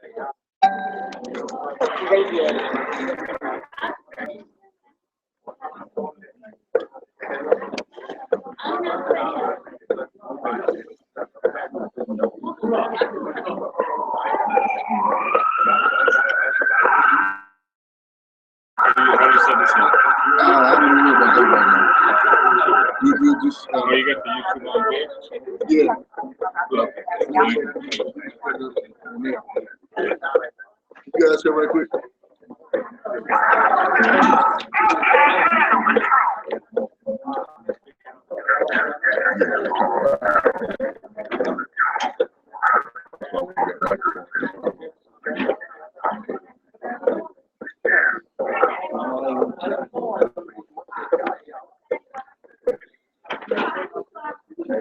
I don't know about that right now. You just you got the YouTube on there? yeah. You guys here right quick.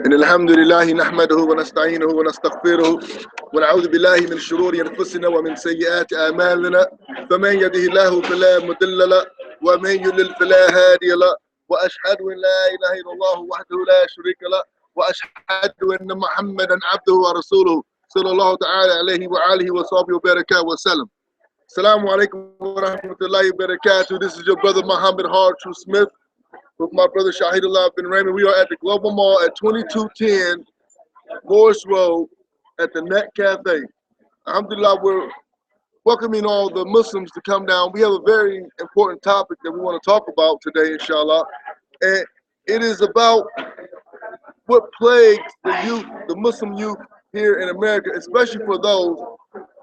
إن الحمد لله نحمده ونستعينه ونستغفره ونعوذ بالله من شرور أنفسنا ومن سيئات أعمالنا فمن يهده الله فلا مضل له ومن يضلل فلا هادي له وأشهد أن لا إله إلا الله وحده لا شريك له وأشهد أن محمدا عبده ورسوله صلى الله تعالى عليه وآله وصحبه وبركاته وسلم. Assalamu alaikum wa rahmatullahi wa barakatuh. This is your brother Muhammad Hartrue Smith with my brother Shahidullah bin Raymond. We are at the Global Mall at 2210 Morris Road at the Net Cafe. Alhamdulillah, we're welcoming all the Muslims to come down. We have a very important topic that we want to talk about today, inshallah. And it is about what plagues the youth, the Muslim youth here in America, especially for those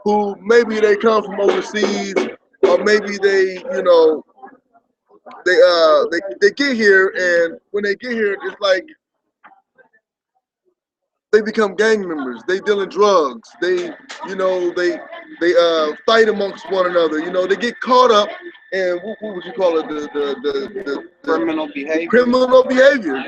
who maybe they come from overseas, or maybe they, they get here, and when they get here, it's like they become gang members. They dealing drugs. They fight amongst one another. They get caught up in what would you call it? The criminal behavior. Criminal behavior.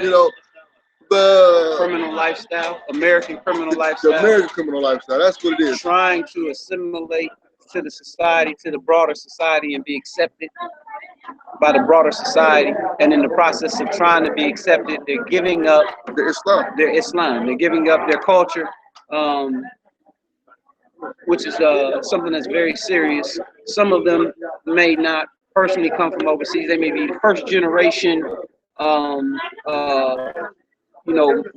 The criminal lifestyle, American criminal lifestyle. The American criminal lifestyle. That's what it is. Trying to assimilate to the society, to the broader society, and be accepted by the broader society. And in the process of trying to be accepted, they're giving up their Islam. They're giving up their culture, which is something that's very serious. Some of them may not personally come from overseas. They may be the first generation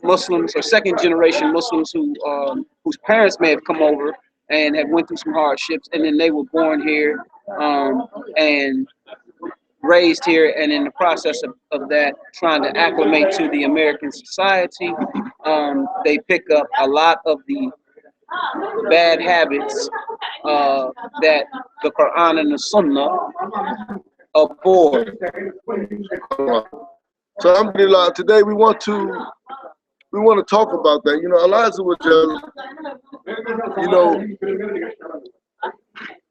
Muslims or second generation Muslims whose parents may have come over and have went through some hardships, and then they were born here and raised here, and in the process of that, trying to acclimate to the American society, they pick up a lot of the bad habits that the Quran and the Sunnah abhor. So alhamdulillah, today we want to talk about that. Allah Azza wa Jalla,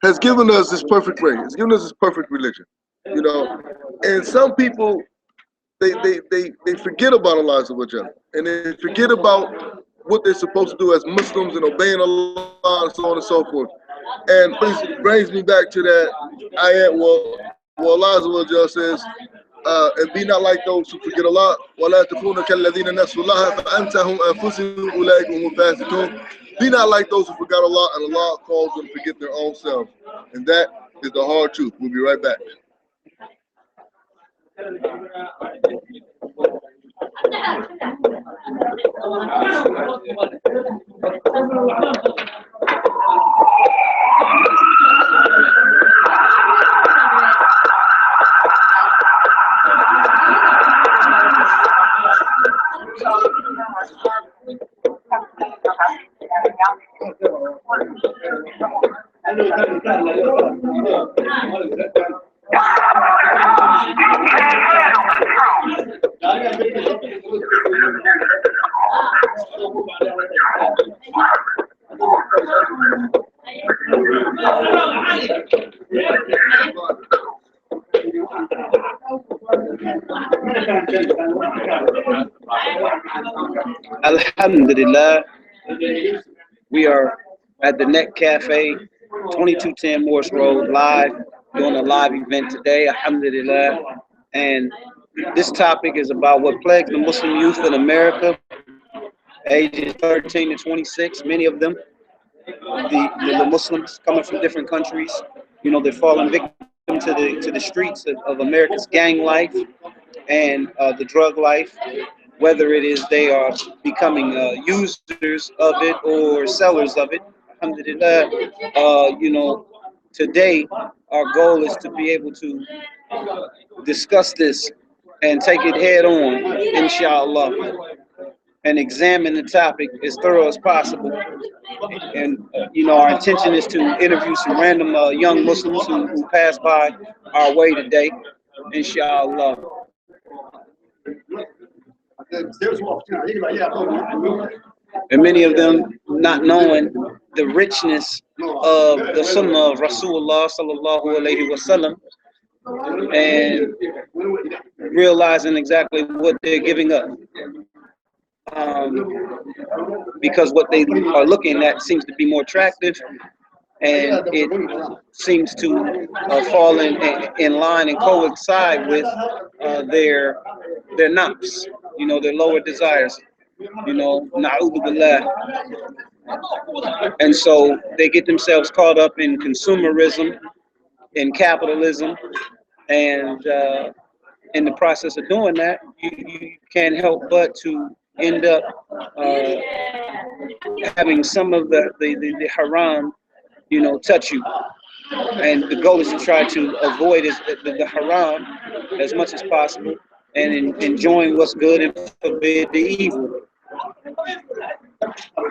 has given us this perfect way. Has given us this perfect religion. And some people they forget about Allah Azza wa Jalla, and they forget about what they're supposed to do as Muslims and obeying Allah and so on and so forth. And it brings me back to that ayat where Allah Azza wa Jalla says, and be not like those who forget Allah. وَلَا تَكُونَ كَالَّذِينَ نَسُوا اللَّهَ فَأَنْسَهُمْ أَنفُسِهِمْ أُولَٰئِكَ هُمُ الْفَاسِقُونَ. Be not like those who forgot Allah, and Allah calls them to forget their own selves. And that is the hard truth. We'll be right back. Alhamdulillah, we are at the Net Cafe, 2210 Morris Road, live, doing a live event today, alhamdulillah. And this topic is about what plagues the Muslim youth in America, ages 13 to 26, many of them. the Muslims coming from different countries. You know, they're falling victim to the streets of America's gang life and the drug life, whether it is they are becoming users of it or sellers of it. Alhamdulillah, you know, today our goal is to be able to discuss this and take it head on, inshallah, and examine the topic as thorough as possible. And you know, our intention is to interview some random young Muslims who pass by our way today, inshallah. And many of them not knowing the richness of the Sunnah of Rasulullah sallallahu alaihi wasallam, and realizing exactly what they're giving up. Because what they are looking at seems to be more attractive, and it seems to fall in line and coincide with their nafs, you know, their lower desires, you know, na'udhu billah. And so they get themselves caught up in consumerism, in capitalism, and in the process of doing that, you can't help but to end up having some of the haram, you know, touch you. And the goal is to try to avoid the haram as much as possible, and enjoying what's good and forbid the evil.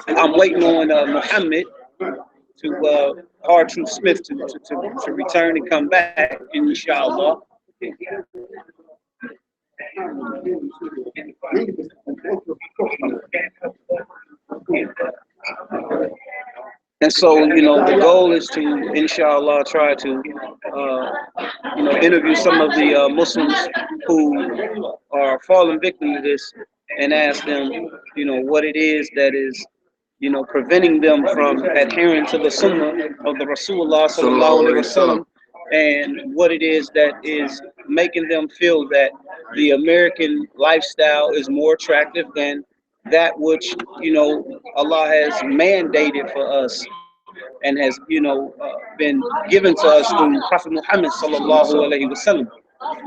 I'm waiting on Muhammad to Hard Truth Smith to return and come back, inshallah. And so, you know, the goal is to, inshallah, try to, you know, interview some of the Muslims who are falling victim to this, and ask them, you know, what it is that is, you know, preventing them from adhering to the Sunnah of the Rasulullah sallallahu alaihi wasallam, and what it is that is making them feel that the American lifestyle is more attractive than that which, you know, Allah has mandated for us and has, you know, been given to us through Prophet Muhammad sallallahu alaihi wasallam,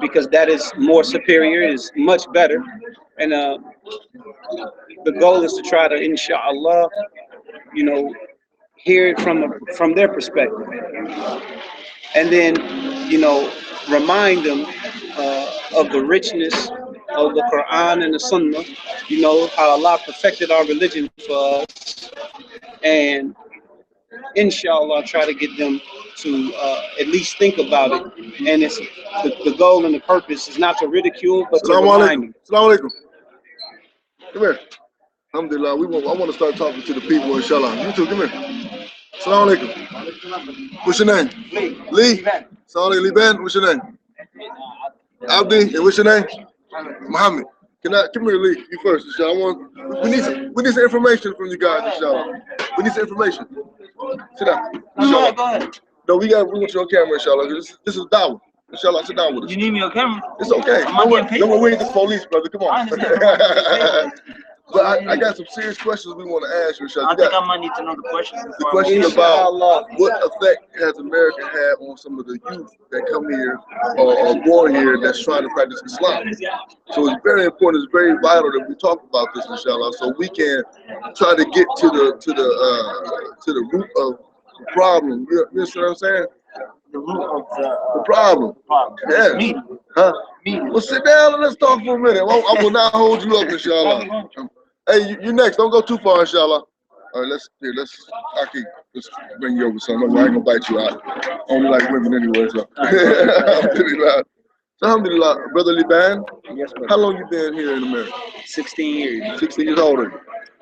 because that is more superior, is much better. And the goal is to try to, inshallah, you know, hear it from their perspective, and then, you know, remind them of the richness of the Quran and the Sunnah, you know, how Allah perfected our religion for us, and inshallah try to get them to at least think about it. And it's the goal and the purpose is not to ridicule, but to remind them. Assalamu alaikum. Come here. Alhamdulillah, I want to start talking to the people, inshallah. You too, come here. Assalamu alaikum. What's your name? Lee. Assalamu alaikum, Lee Ben. What's your name? Abdi. And what's your name? Muhammad. Come here, Lee. You first, inshallah. We need some information from you guys, inshallah. We need some information. Sit down. No, go ahead. No, we want you on camera, inshallah. This is dawah. Inshallah, sit down with us. You need me on camera? It's okay. No, we ain't the police, brother. Come on. I understand. But I got some serious questions we want to ask you, inshallah. I think I might need to know the questions. The question about what effect has America had on some of the youth that come here or born here that's trying to practice Islam. So it's very important, it's very vital that we talk about this, inshallah, so we can try to get to the root of the problem. You understand what I'm saying? The root of the problem. Yeah. Me. Huh? Me. Well, sit down and let's talk for a minute. I will not hold you up, inshallah. Hey, you next. Don't go too far, inshallah. All right, let's bring you over something. I ain't gonna bite you out. I only like women anyway, so. Alhamdulillah. So, alhamdulillah, Brother Liban. Yes, brother. How long you been here in America? 16 years. 16 years old.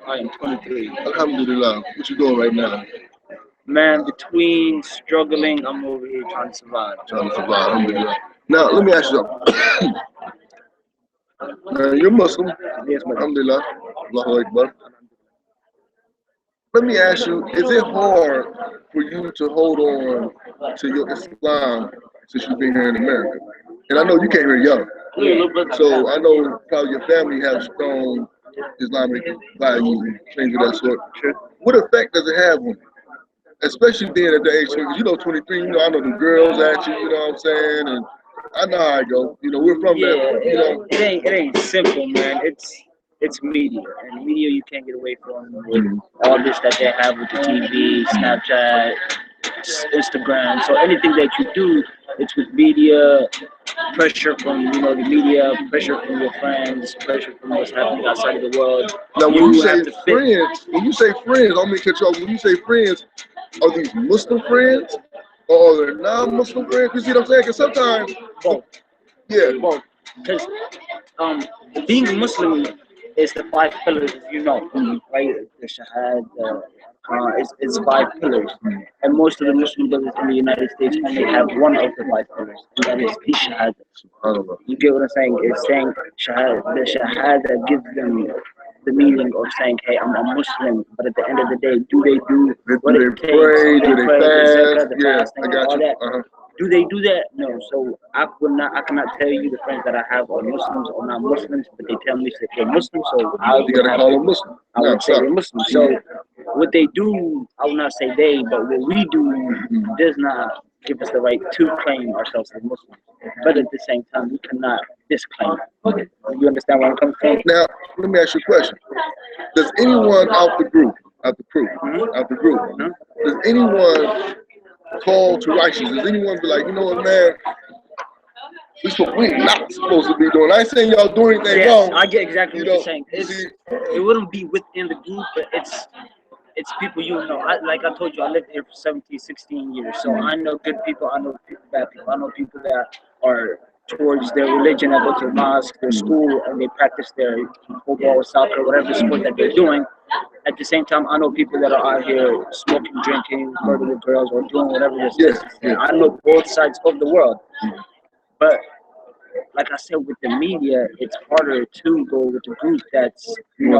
I am 23. Alhamdulillah. What you doing right now? Man, between struggling, I'm over here trying to survive. Trying to survive, alhamdulillah. Now, let me ask you something. You're Muslim. Yes, brother. Alhamdulillah. Allahu Akbar. Let me ask you, is it hard for you to hold on to your Islam since you've been here in America? And I know you came here young. So I know probably your family has strong Islamic values and things of that sort. What effect does it have on you? especially being at the age, because you know, 23, you know, I know the girls at you, you know what I'm saying, and I know how I go. You know, we're from Yeah, that, you know. it ain't simple, man. It's media, and media you can't get away from with all this that they have with the TV, Snapchat, Instagram. So anything that you do, it's with media, pressure from the media, pressure from your friends, pressure from what's happening outside of the world. Now, when you say have to fit. friends, I'm gonna cut you off. When you say friends, are these Muslim friends or are they non-Muslim friends? You see what I'm saying? Because sometimes, Both, yeah, both, because being a Muslim is the five pillars, as you know, right? The Shahad, it's five pillars, and most of the Muslim brothers in the United States only have one of the five pillars, and that is the Shahada. subhanAllah. You get what I'm saying? It's saying Shahada. The Shahada gives them the meaning of saying, hey, I'm a Muslim, but at the end of the day, do they do what it takes? Pray, do they the fast? zakah, the Yeah, fasting, I got all you. that. Do they do that? No. So I cannot tell you the friends that I have are Muslims or not Muslims, but they tell me that they're Muslims, so You gotta call them Muslim. I would say they're Muslims. So what they do, I will not say they, but what we do does not give us the right to claim ourselves as Muslims. But at the same time, we cannot disclaim. You understand where I'm coming from? Now, let me ask you a question. Does anyone out the group, does anyone call to righteousness? Does anyone be like, you know what, man, we're not supposed to be doing? I ain't saying y'all doing anything wrong. I get exactly what you're saying. See, It wouldn't be within the group, but it's people you know. Like I told you, I lived here for 17, 16 years. So I know good people, I know bad people. I know people that are towards their religion, that go to the mosque, their school, and they practice their football, soccer, whatever sport that they're doing. At the same time, I know people that are out here smoking, drinking, flirting with girls, or doing whatever it is. I know both sides of the world. But like I said, with the media, it's harder to go with the group that's doing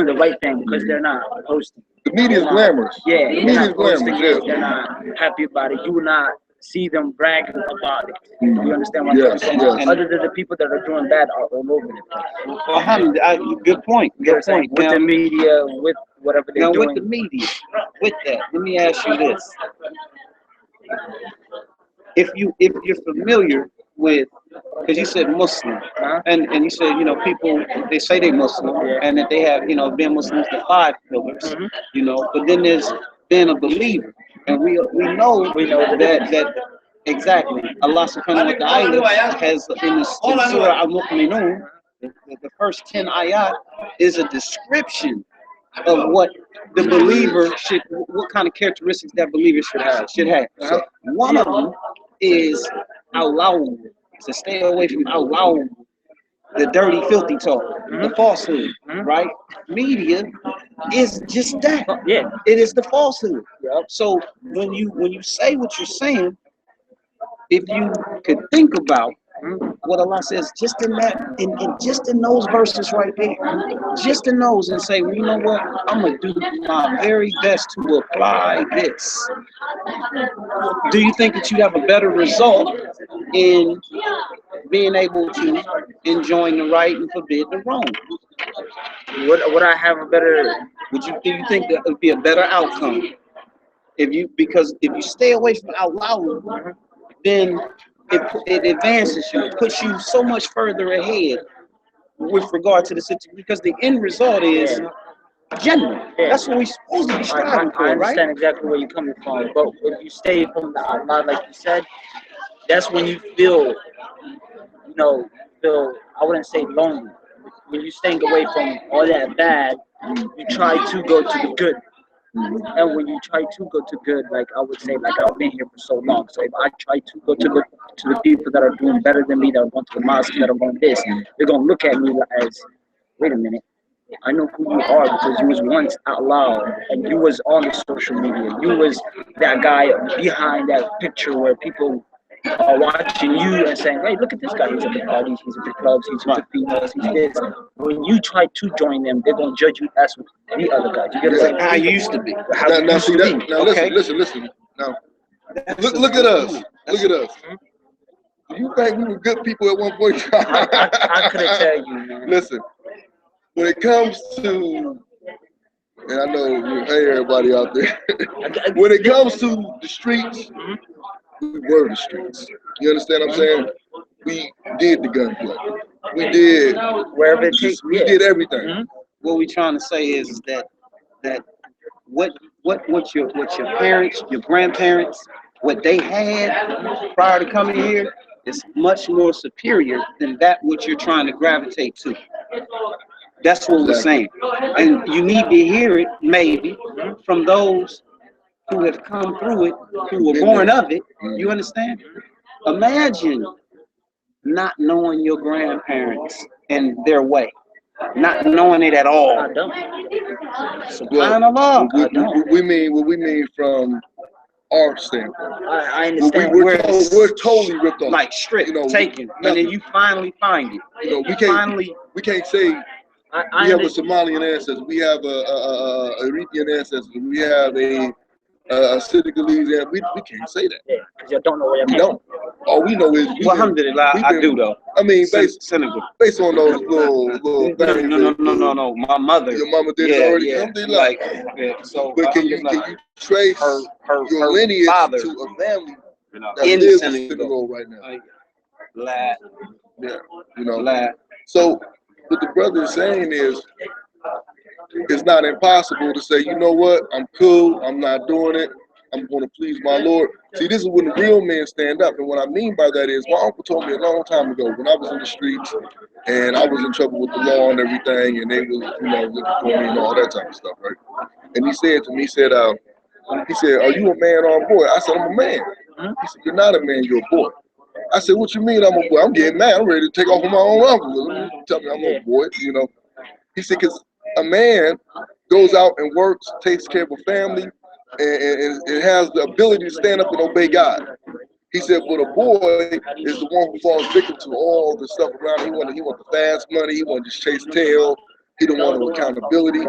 the right thing because they're not posting. The media is glamorous. Yeah, the media is glamorous. They're not happy about it. You will not see them bragging about it. You understand what I'm saying? Yes. Other than the people that are doing bad are all over the place. Good point. Good point. With the media, with whatever they're doing. With the media, with that, let me ask you this: if you're familiar with, because you said Muslim, and you said people, they say they Muslim, and that they have been Muslims the five pillars, but then there's being a believer, and we know that exactly Allah subhanahu wa ta'ala has in Surah Al-Mu'minun, the first 10 ayat is a description of what the believer what kind of characteristics that believer should have. One of them is allowing to stay away from allowing the dirty, filthy talk, the falsehood, right? Media is just that. Yeah, it is the falsehood. So when you say what you're saying, if you could think about what Allah says, just in that, in just in those verses right there, just in those, and say, well, you know what, I'm gonna do my very best to apply this. Do you think that you have a better result in being able to enjoin the right and forbid the wrong? Would I have a better? Do you think that would be a better outcome because if you stay away from out loud, then it advances you, it puts you so much further ahead with regard to the situation, because the end result is Jannah. That's what we're supposed to be striving for, right? I understand exactly where you're coming from, but if you stay from the outline, like you said, that's when you feel, I wouldn't say lonely. When you're staying away from all that bad, you try to go to the good. And when you try to go to good, like I would say, like I've been here for so long. So if I try to go to the people that are doing better than me, that are going to the mosque, that are going this, they're gonna look at me as, wait a minute, I know who you are because you was once out loud and you was on the social media. You was that guy behind that picture where people are watching you and saying, hey, look at this guy. He's at the parties, he's at the clubs, he's with the females, he's this. When you try to join them, they're going to judge you as with the other guys. You get what I'm saying? How you used to be. Listen. Now, look at us. Look at us. Do you think we were good people at one point? I couldn't tell you, man. Listen, when it comes to and I know, hey, everybody out there, when it comes to the streets, we were the streets. You understand what I'm saying? We did the gunplay. We did Wherever it takes. we did everything. What we trying to say is that what your parents, your grandparents, what they had prior to coming here is much more superior than that what you're trying to gravitate to. That's what we're saying. And you need to hear it maybe from those who have come through it, who were born of it. You understand? Imagine not knowing your grandparents and their way, not knowing it at all. I don't. Subhanallah. We mean what we mean from our standpoint. I understand. We're totally ripped off. Like stripped, You know, taken, and then you finally find it. You know, we can't say I we have a understand. Somalian ancestor, we have a Eritrean ancestor, we have a Senegalese ancestor. We can't say that. Yeah, because you don't know where We you're don't. All we know is Well, alhamdulillah, I do though. I mean, Senegal. based on those little things. No. My mother. Your mama did it already. Alhamdulillah. Like, so. But can you trace her your lineage father to a family that in lives in Senegal Senegal right now? Like, lad, Yeah, you know. lad. So what the brother is saying is, it's not impossible to say, you know what, I'm cool, I'm not doing it, I'm going to please my Lord. See, this is when the real men stand up. And what I mean by that is, my uncle told me a long time ago when I was in the streets and I was in trouble with the law and everything, and they was, looking for me and all that type of stuff, right? And he said to me, he said, are you a man or a boy? I said, I'm a man. He said, you're not a man, you're a boy. I said, what you mean I'm a boy? I'm getting mad. I'm ready to take off on my own uncle. Tell me I'm a boy, He said, because a man goes out and works, takes care of a family, and has the ability to stand up and obey God. He said, but a boy is the one who falls victim to all the stuff around him. He want the fast money. He want to just chase tail. He don't want no accountability.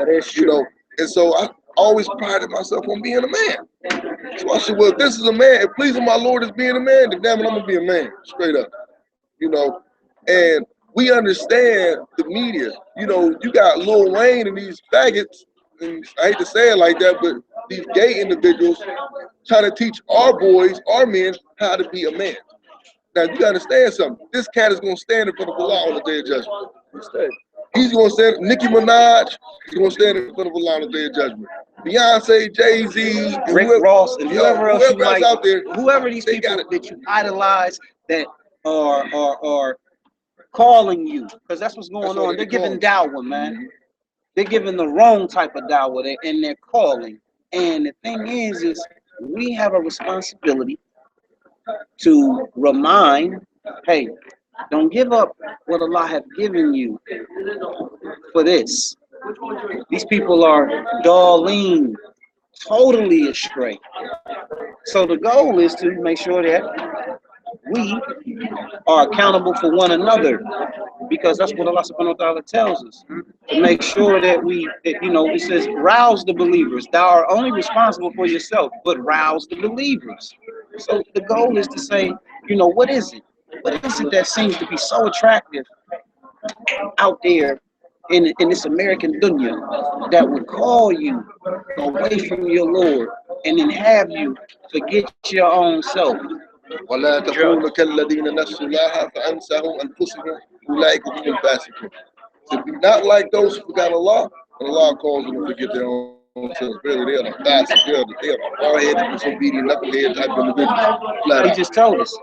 And so I always prided myself on being a man. So I said, well, if this is a man, if pleasing my Lord is being a man, then damn it, I'm going to be a man, straight up. And we understand the media. You got Lil Wayne and these faggots, and I hate to say it like that, but these gay individuals trying to teach our boys, our men, how to be a man. Now, you gotta understand something. This cat is going to stand in front of Allah on the Day of Judgment. He's going to stand, Nicki Minaj, he's going to stand in front of Allah on the Day of Judgment. Beyonce, Jay-Z, Rick Ross, and whoever else you might, out there, whoever these people that you idolize that are calling you, because that's what's going on. They're giving dawah, man. They're giving the wrong type of dawah in their calling. And the thing is we have a responsibility to remind, hey, don't give up what Allah has given you for this. These people are Darlene, totally astray. So the goal is to make sure that we are accountable for one another, because that's what Allah subhanahu wa ta'ala tells us. To make sure that it says, rouse the believers. Thou art only responsible for yourself, but rouse the believers. So the goal is to say, what is it? What is it that seems to be so attractive out there in this American dunya that would call you away from your Lord and then have you forget your own self? ولا تكونوا كالذين نسوا الله فأنساهم أنفسهم أولئك هم الفاسقون. So be not like those who forgot Allah, and Allah calls them to forget their own selves. Really, they are the fastest. They are hard-headed, disobedient, knucklehead type individuals. He just told us.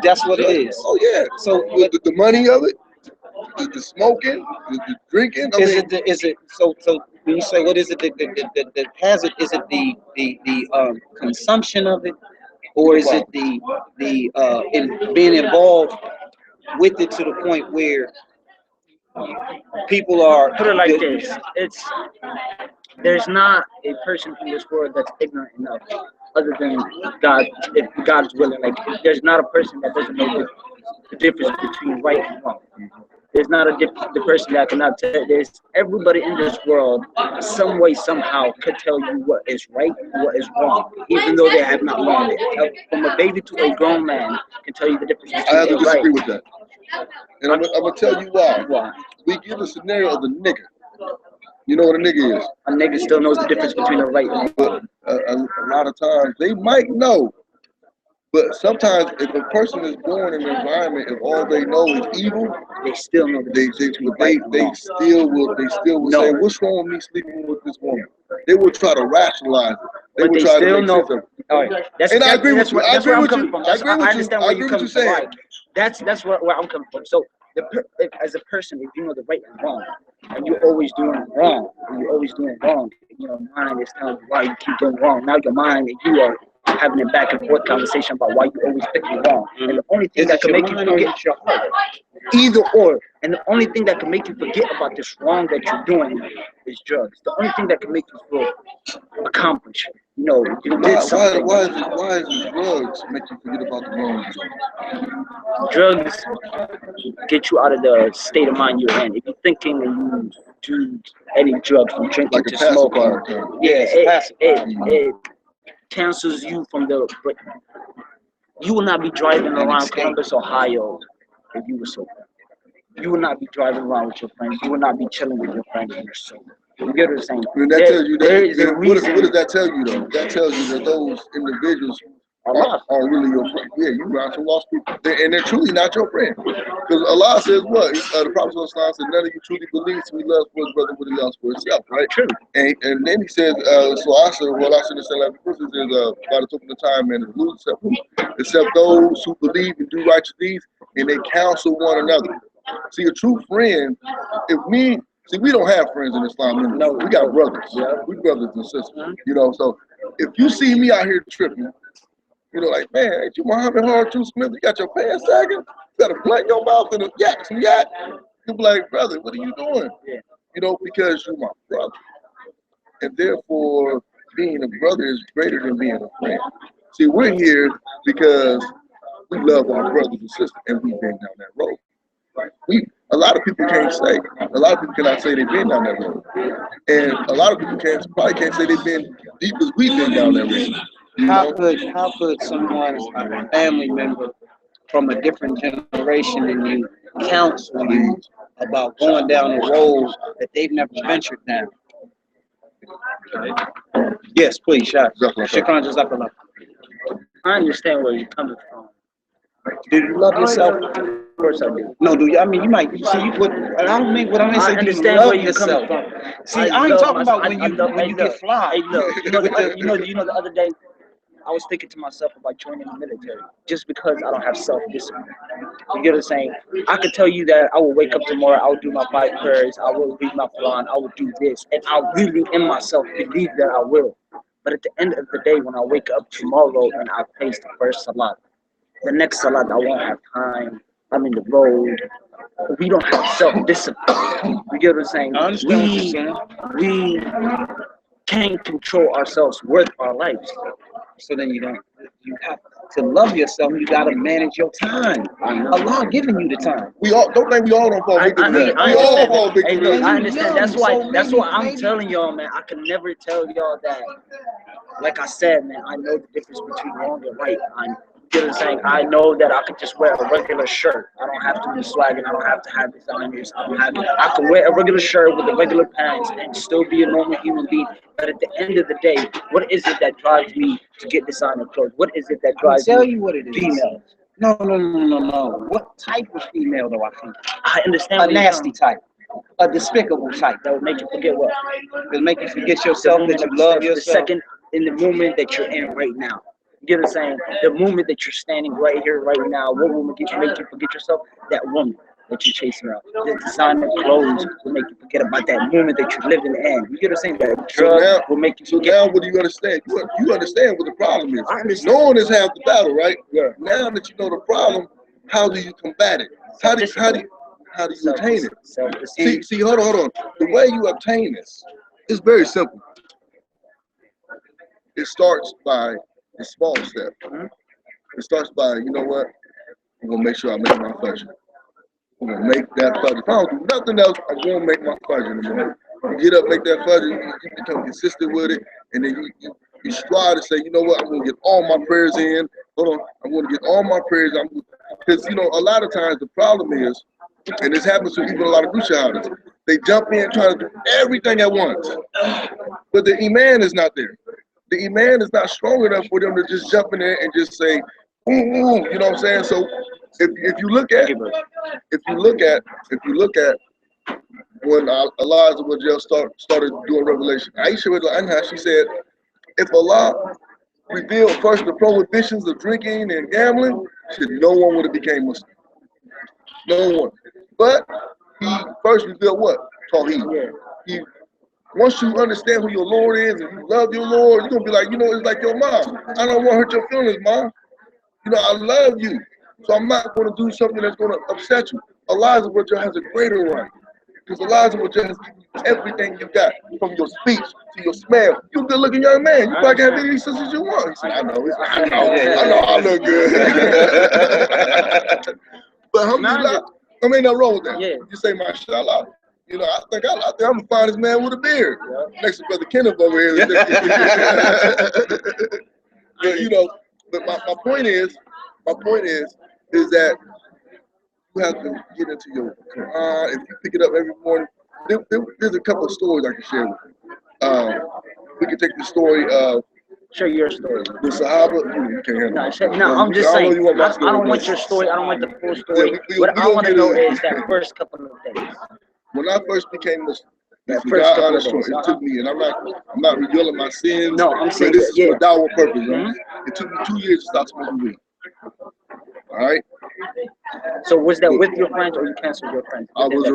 That's what it is. Oh yeah. So the money of it, the smoking, the drinking. Is it so when you say what is it that has it? Is it the consumption of it? Or is it the in being involved with it to the point where people are? Put it like this: there's not a person in this world that's ignorant enough, other than God. If God's willing, there's not a person that doesn't know the difference between right and wrong. There's not the person that cannot tell. There's everybody in this world, some way, somehow, could tell you what is right and what is wrong, even though they have not learned it. From a baby to a grown man can tell you the difference between I have to disagree right. with that, and I'm gonna tell you why. Why? We give a scenario of the nigger. You know what a nigga is. A nigga still knows the difference between a right and a wrong. But a lot of times they might know, but sometimes if a person is born in an environment if all they know is evil, They still know the difference between right and wrong. still will say, what's wrong with me sleeping with this woman? They will try to rationalize it. But will they try still to know. make sense of it. All right, And I agree with you. I that's agree where I'm with coming you. from. I agree with you. understand I where agree you're with coming you from. saying. Like, that's where I'm coming from. So as a person, if you know the right and wrong, and you're always doing wrong, your mind is telling you why you keep doing wrong. Now your mind and you are having a back and forth conversation about why you always picking wrong. And the only thing that can make you forget your heart, either or, and the only thing that can make you forget about this wrong that you're doing is drugs. The only thing that can make you feel accomplished. You know, you did something. Why is it drugs make you forget about the wrong? Drugs get you out of the state of mind you're in. If you're thinking and you do any drug from drinking Like a to smoking, pacifier. it cancels you from the. You will not be driving around Columbus, Ohio, if you were sober. You will not be driving around with your friends. You will not be chilling with your friends when you're sober. You get what I'm saying? I mean, that tells you there is a what reason. does that tell you though? That tells you that those individuals are really your friend. Yeah, you around some lost people, and they're truly not your friend. Because Allah says what? The Prophet ﷺ said, "None of you truly believes we love for his brother what he loves for himself." Right? True. And then he says, "So I said, well, I should have said like the Prophet says, by the token of time and lose except those who believe and do righteous deeds, and they counsel one another." See, a true friend, we don't have friends in Islam. No, we got brothers. Yeah. We brothers and sisters. You know, so if you see me out here tripping, you know, like, man, ain't you Muhammad Hard Truth Smith? You got your pants sagging? You got a blunt in your mouth and some yak? You'll be like, brother, what are you doing? Yeah. You know, because you're my brother. And therefore, being a brother is greater than being a friend. See, we're here because we love our brothers and sisters, and we've been down that road. A lot of people can't say. A lot of people cannot say they've been down that road, and a lot of people probably can't say they've been deep as we've been down that road. How could someone, a family member from a different generation than you, counsel you about going down a road that they've never ventured down? Yes, please, Shukran Jazakallah. I understand where you're coming from. Do you love yourself? Of course I do. No, do you? I mean, you might. See, I don't mean what I mean. Say, do you love yourself? See, I ain't talking about when you get fly. Hey, look, you know the other day, I was thinking to myself about joining the military just because I don't have self-discipline. You get what I'm saying? I could tell you that I will wake up tomorrow, I will do my 5 prayers, I will read my Quran, I will do this, and I really in myself believe that I will. But at the end of the day, when I wake up tomorrow and I place the first salat, the next salat I won't have time. I'm in the road. We don't have self-discipline. You get what I'm saying? I understand what you're saying. We can't control ourselves with our lives. So then you have to love yourself. You got to manage your time. Allah giving you the time. We all don't fall victim to that. We all fall victim to that. I understand. That's why I'm telling y'all, man. I can never tell y'all that. Like I said, man, I know the difference between wrong and right. You know what I'm saying? I know that I could just wear a regular shirt. I don't have to be swagging. I don't have to have designers. I can wear a regular shirt with the regular pants and still be a normal human being. But at the end of the day, what is it that drives me to get designer clothes? What is it that drives me? I'll tell you what it is. Females. No. What type of female do I think? I understand. A nasty type. A despicable type. That would make you forget what? It'll make you forget yourself, that you love yourself. The second, in the moment that you're in right now. You get what I'm saying? The moment that you're standing right here, right now, what will make you forget yourself? That woman that you're chasing around. The designer clothes will make you forget about that moment that you're living in. You get what I'm saying? That drug will make you forget. So now what do you understand? You understand what the problem is. I understand. Knowing is half the battle, right? Yeah. Now that you know the problem, how do you combat it? How do you attain it? See, hold on. The way you obtain this is very simple. It starts by the small step. It starts by, you know what? I'm gonna make sure I make my fajr. I'm gonna make that fajr. If I don't do nothing else, I'm gonna make my fajr in the morning. You get up, make that fajr, you become consistent with it, and then you strive to say, you know what, I'm gonna get all my prayers in. Hold on, I'm gonna get all my prayers. Because a lot of times the problem is, and this happens to even a lot of group shahadas, They jump in trying to do everything at once. But the iman is not there. The iman is not strong enough for them to just jump in there and just say, ooh, ooh, you know what I'm saying? So if you look at when Allah started doing revelation, Aisha anha, she said, if Allah revealed first the prohibitions of drinking and gambling, no one would have became Muslim. No one. But he first revealed what? Tawheed. Once you understand who your Lord is and you love your Lord, you're going to be like, it's like your mom. I don't want to hurt your feelings, mom. I love you. So I'm not going to do something that's going to upset you. Allah has a greater right. Because Allah has given you everything you got, from your speech to your smell. You're a good looking young man. You probably can have any sisters you want. He said, I know I look good. But alhamdulillah, I mean, no wrong with that. Yeah. You say, mashallah. I think I'm the finest man with a beard. Next to Brother Kenneth over here. But my point is that you have to get into your Quran. If you pick it up every morning, there's a couple of stories I can share with you. We can take the story of. Share your story. The Sahaba, you can't handle No, I'm just saying. I don't want your story. I don't want the full story. What I want to know is that first couple of days. When I first became Muslim, this is God honest story. It took me, and I'm not revealing my sins. No, I'm saying this is for dawah purpose. It took me 2 years to stop smoking weed. All right. So was that with your friends, or you canceled your friends? I was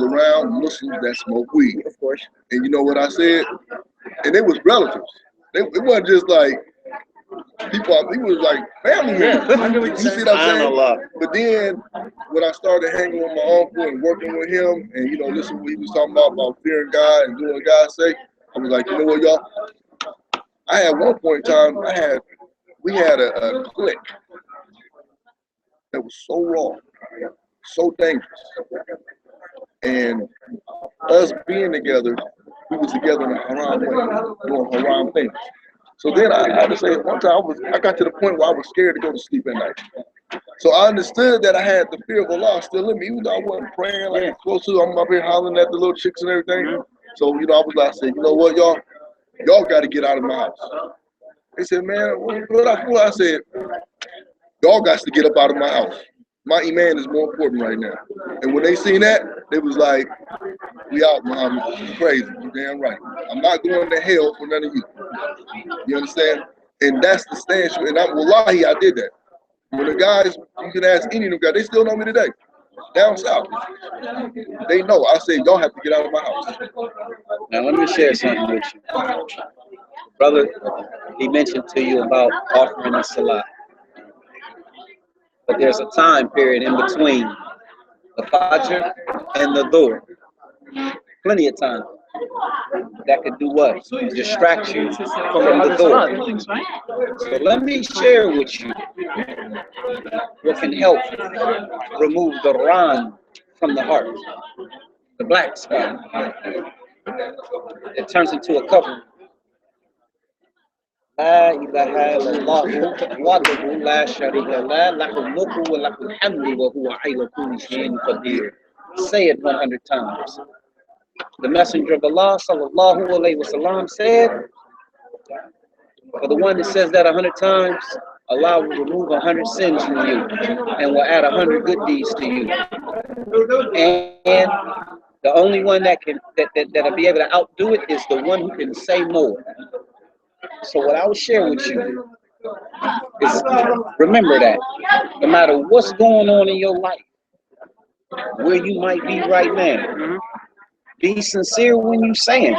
around Muslims that smoke weed. Of course. And you know what I said? And it was relatives. It wasn't just like people. It was like family members. You see what I'm saying? But then when I started hanging with my uncle and working with him, and listening to what he was talking about fearing God and doing God's sake, I was like, you know what, y'all? I had one point in time, we had a clique that was so wrong, so dangerous, and us being together, we was together in a haram way, doing haram things. So then I had to say, one time I got to the point where I was scared to go to sleep at night. So I understood that I had the fear of Allah still in me, even though I wasn't praying like close to. I'm up here hollering at the little chicks and everything. So I was like, I said, you know what, y'all got to get out of my house. They said, man, what I said, y'all got to get up out of my house. My iman is more important right now. And when they seen that, they was like, we out, Muhammad. You crazy. You damn right. I'm not going to hell for none of you. You understand? And that's the stance. And wallahi, I did that. When the guys, you can ask any of them guys, they still know me today. Down south. They know. I said, y'all have to get out of my house. Now, let me share something with you. Brother, he mentioned to you about offering the salah. But there's a time period in between the Fajr and the Dhuhr. Plenty of time. That could do what? Distract you from the Dhuhr. So let me share with you what can help remove the Ran from the heart, the black spot. It turns into a cover. لا إله إلا الله وحده لا شريك له له الملك وله الحمد وهو على كل شيء قدير. Say it 100 times. The Messenger of Allah sallallahu alaihi wasallam said, for the one that says that 100 times, Allah will remove 100 sins from you and will add 100 good deeds to you. And the only one that'll be able to outdo it is the one who can say more. So what I will share with you is, remember that no matter what's going on in your life, where you might be right now, be sincere when you saying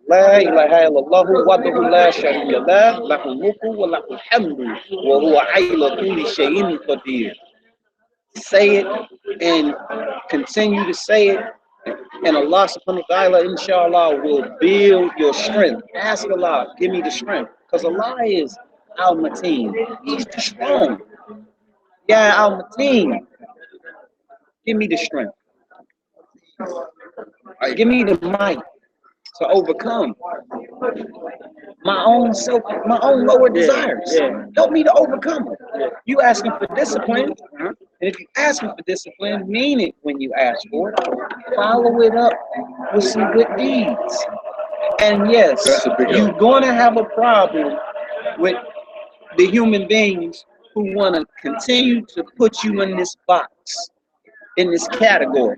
La ilaha illallah wahdahu la sharika lah lahul mulku wa lahul hamdu wa huwa ala kulli shay'in qadir. Say it and continue to say it, and Allah subhanahu wa ta'ala inshallah will build your strength. Ask Allah, give me the strength, because Allah is al-Mateen. He's strong. Yeah, al-Mateen. Give me the strength. Give me the might to overcome my own self, my own lower desires. Help me to overcome it. You asking for discipline, And if you ask me for discipline, mean it when you ask for it. Follow it up with some good deeds. And yes, That's a big you're help. going to have a problem with the human beings who want to continue to put you in this box, in this category.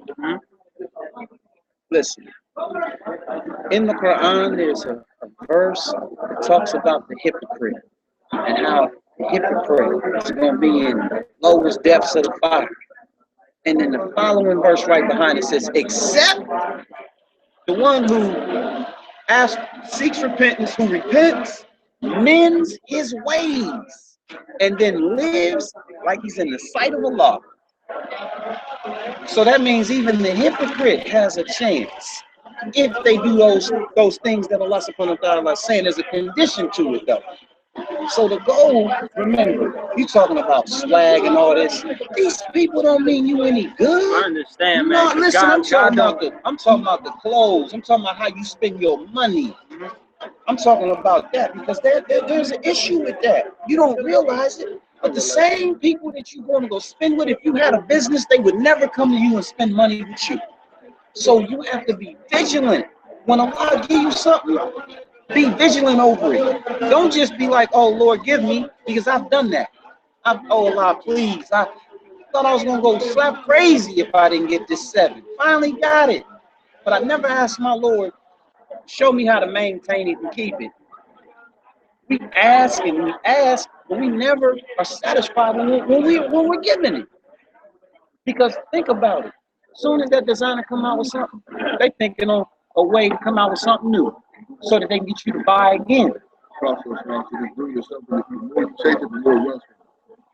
Listen, in the Quran, there's a verse that talks about the hypocrite and how the hypocrite is going to be in the lowest depths of the fire. And then the following verse right behind it says, except the one who seeks repentance, who repents, mends his ways, and then lives like he's in the sight of Allah. So that means even the hypocrite has a chance if they do those things that Allah subhanahu wa ta'ala is saying. There's a condition to it though. So the goal, remember, you talking about swag and all this. These people don't mean you any good. I understand, No, man. listen, I'm talking don't. about the clothes. I'm talking about how you spend your money. I'm talking about that because there's an issue with that. You don't realize it. But the same people that you're going to go spend with, if you had a business, they would never come to you and spend money with you. So you have to be vigilant. When Allah give you something, be vigilant over it. Don't just be like, oh, Lord, give me, because I've done that. Oh, Allah, please. I thought I was going to go slap crazy if I didn't get this 7. Finally got it. But I never asked my Lord, show me how to maintain it and keep it. We ask and we ask, but we never are satisfied when we're given it. Because think about it. As soon as that designer come out with something, they thinking on a way to come out with something new so that they can get you to buy again. Process, man. So just do yourself. The more you chase it, the more it runs.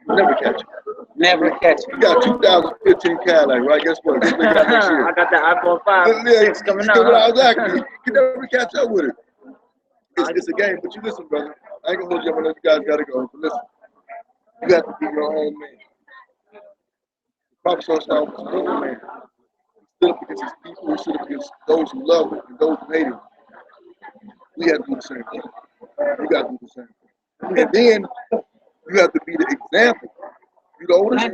You never catch it. Never catch You it. got 2015 Cadillac, right? Guess what? Guess what you got next year? I got that iPhone 5, 6 coming out. Exactly. You can never catch up with it. It's a game, but you listen, brother. I ain't gonna hold you up on this. You guys gotta go. But listen, you have to be your own man. The Prophet Sallallahu was his own man. He stood up against his people. He stood up against those who love him and those who hate him. We have to do the same thing. You got to do the same thing. And then you have to be the example. You the oldest,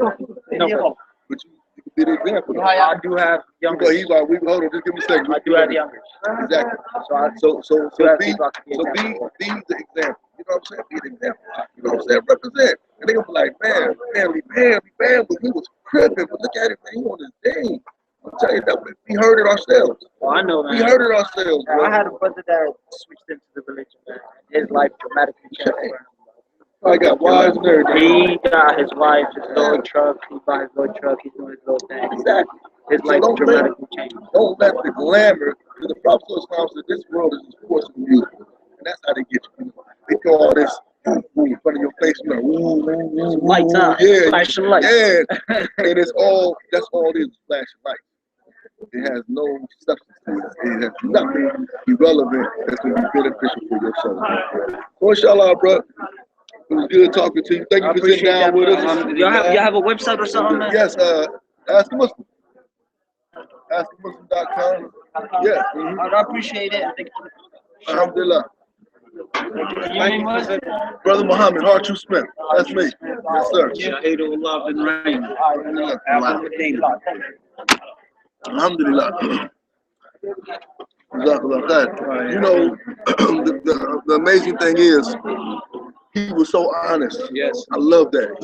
No, but you can be the example. I do have younger. He's like, hold on, just give me a second. I do have younger. Exactly. So be the example. You know what I'm saying? Be the example. You know what I'm saying? Represent. And they gonna be like, man, we banned, but he was crippin'. But look at it, man. He on his thing. I'm telling you that we heard it ourselves. Well, I know, man. We heard it ourselves, bro. I had a brother that switched into the religion, man. His life dramatically changed. I got wives and everything. He got his wife, his little truck. He bought his little truck. He's doing his little thing. Exactly. His life dramatically changed. Don't let the glamour, because the Prophet said this world is just forcing you. And that's how they get you. They throw all this in front of your face, you know, Lights on. Yeah, Flash some lights. Yeah. And that's all it is, flashing lights. It has no substance to it. It has nothing irrelevant that's going to be beneficial for your soul. So inshallah, bro, it was good talking to you. Thank you for sitting down with us. Y'all have a website or something, man? Yes, Ask a Muslim. AskAMuslim.com. Yeah. I appreciate it. Alhamdulillah. Your name was? Brother Muhammad, Harchu Smith. That's me. Yes, sir. Shahidullah bin Rahim. Alhamdulillah. Jazakallah khair. You know, the amazing thing is, he was so honest. Yes. I love that.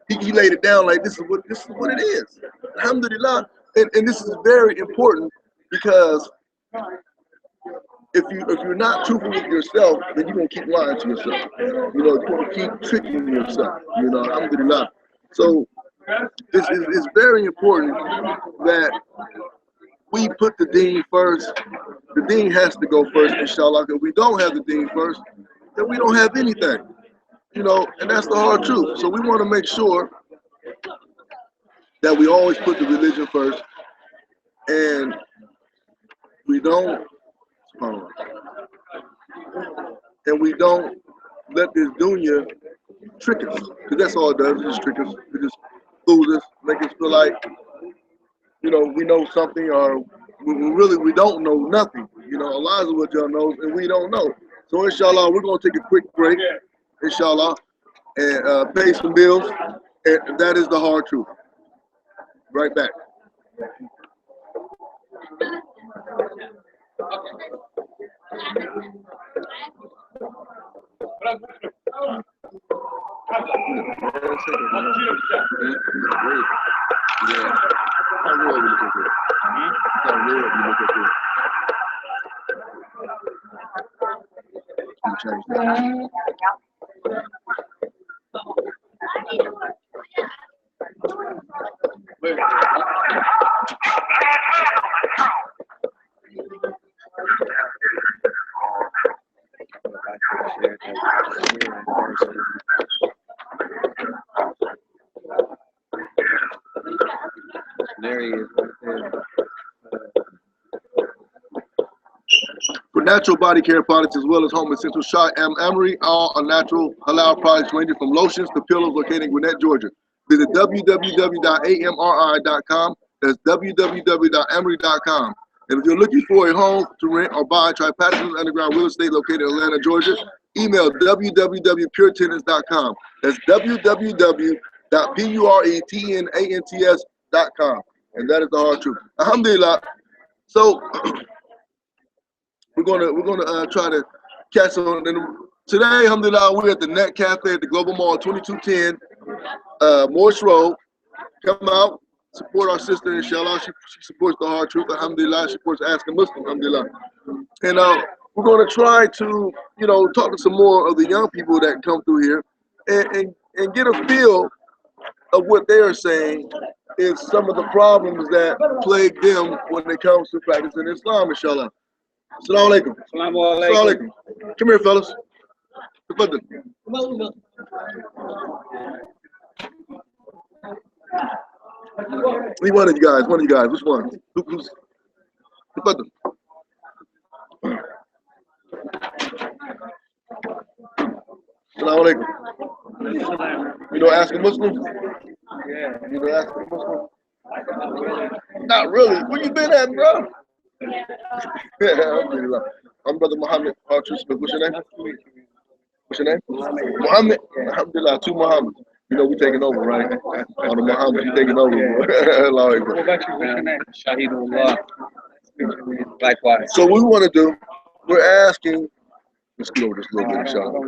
He laid it down like this is what it is. Alhamdulillah. And this is very important because if you're not truthful with yourself, then you're gonna keep lying to yourself. You know, you're gonna keep tricking yourself. You know, alhamdulillah. So it's very important that we put the Deen first. The Deen has to go first, inshallah. If we don't have the Deen first, then we don't have anything. You know, and that's the hard truth. So we want to make sure that we always put the religion first, and we don't let this dunya trick us, because that's all it does. It just trick us. It just fools us, make us feel like, you know, we know something, or we don't know nothing. You know, Allah is what y'all knows, and we don't know. So inshallah, we're gonna take a quick break, inshallah, and pay some bills, and that is the hard truth. Right back. There he is, right there. For natural body care products as well as home essentials, Shah Am Amory, all are natural halal products ranging from lotions to pillows located in Gwinnett, Georgia. Visit www.amri.com. That's www.amory.com. And if you're looking for a home to rent or buy, try Patterson's Underground Real Estate located in Atlanta, Georgia. Email www.puretenants.com. That's www.puretenants.com. And that is the hard truth. Alhamdulillah. So we're gonna try to catch on. And today, alhamdulillah, we're at the Net Cafe at the Global Mall, 2210 Morse Road. Come out, support our sister, inshallah. She supports the hard truth, alhamdulillah. She supports Asking Muslim, alhamdulillah. And we're gonna try to, talk to some more of the young people that come through here and get a feel of what they are saying is some of the problems that plague them when it comes to practicing Islam, inshallah. Assalamu alaikum. Assalamu Assalamu alaikum. alaikum. Come here, fellas. Tafadhal. One of you guys. Which one? Who's? Tafadhal. Assalamu alaikum. You know Asking Muslim? Yeah. You know Asking Muslim? Not really. Where you been at, bro? Alhamdulillah. I'm Brother Muhammad. What's your name? What's your name? Muhammad. Alhamdulillah. Two Muhammads. We taking over, right? On the Muhammad, you taking over. What about you? What's your name? Shahidullah. Likewise. So what we want to do, we're asking. Let's get over this a little bit, inshallah.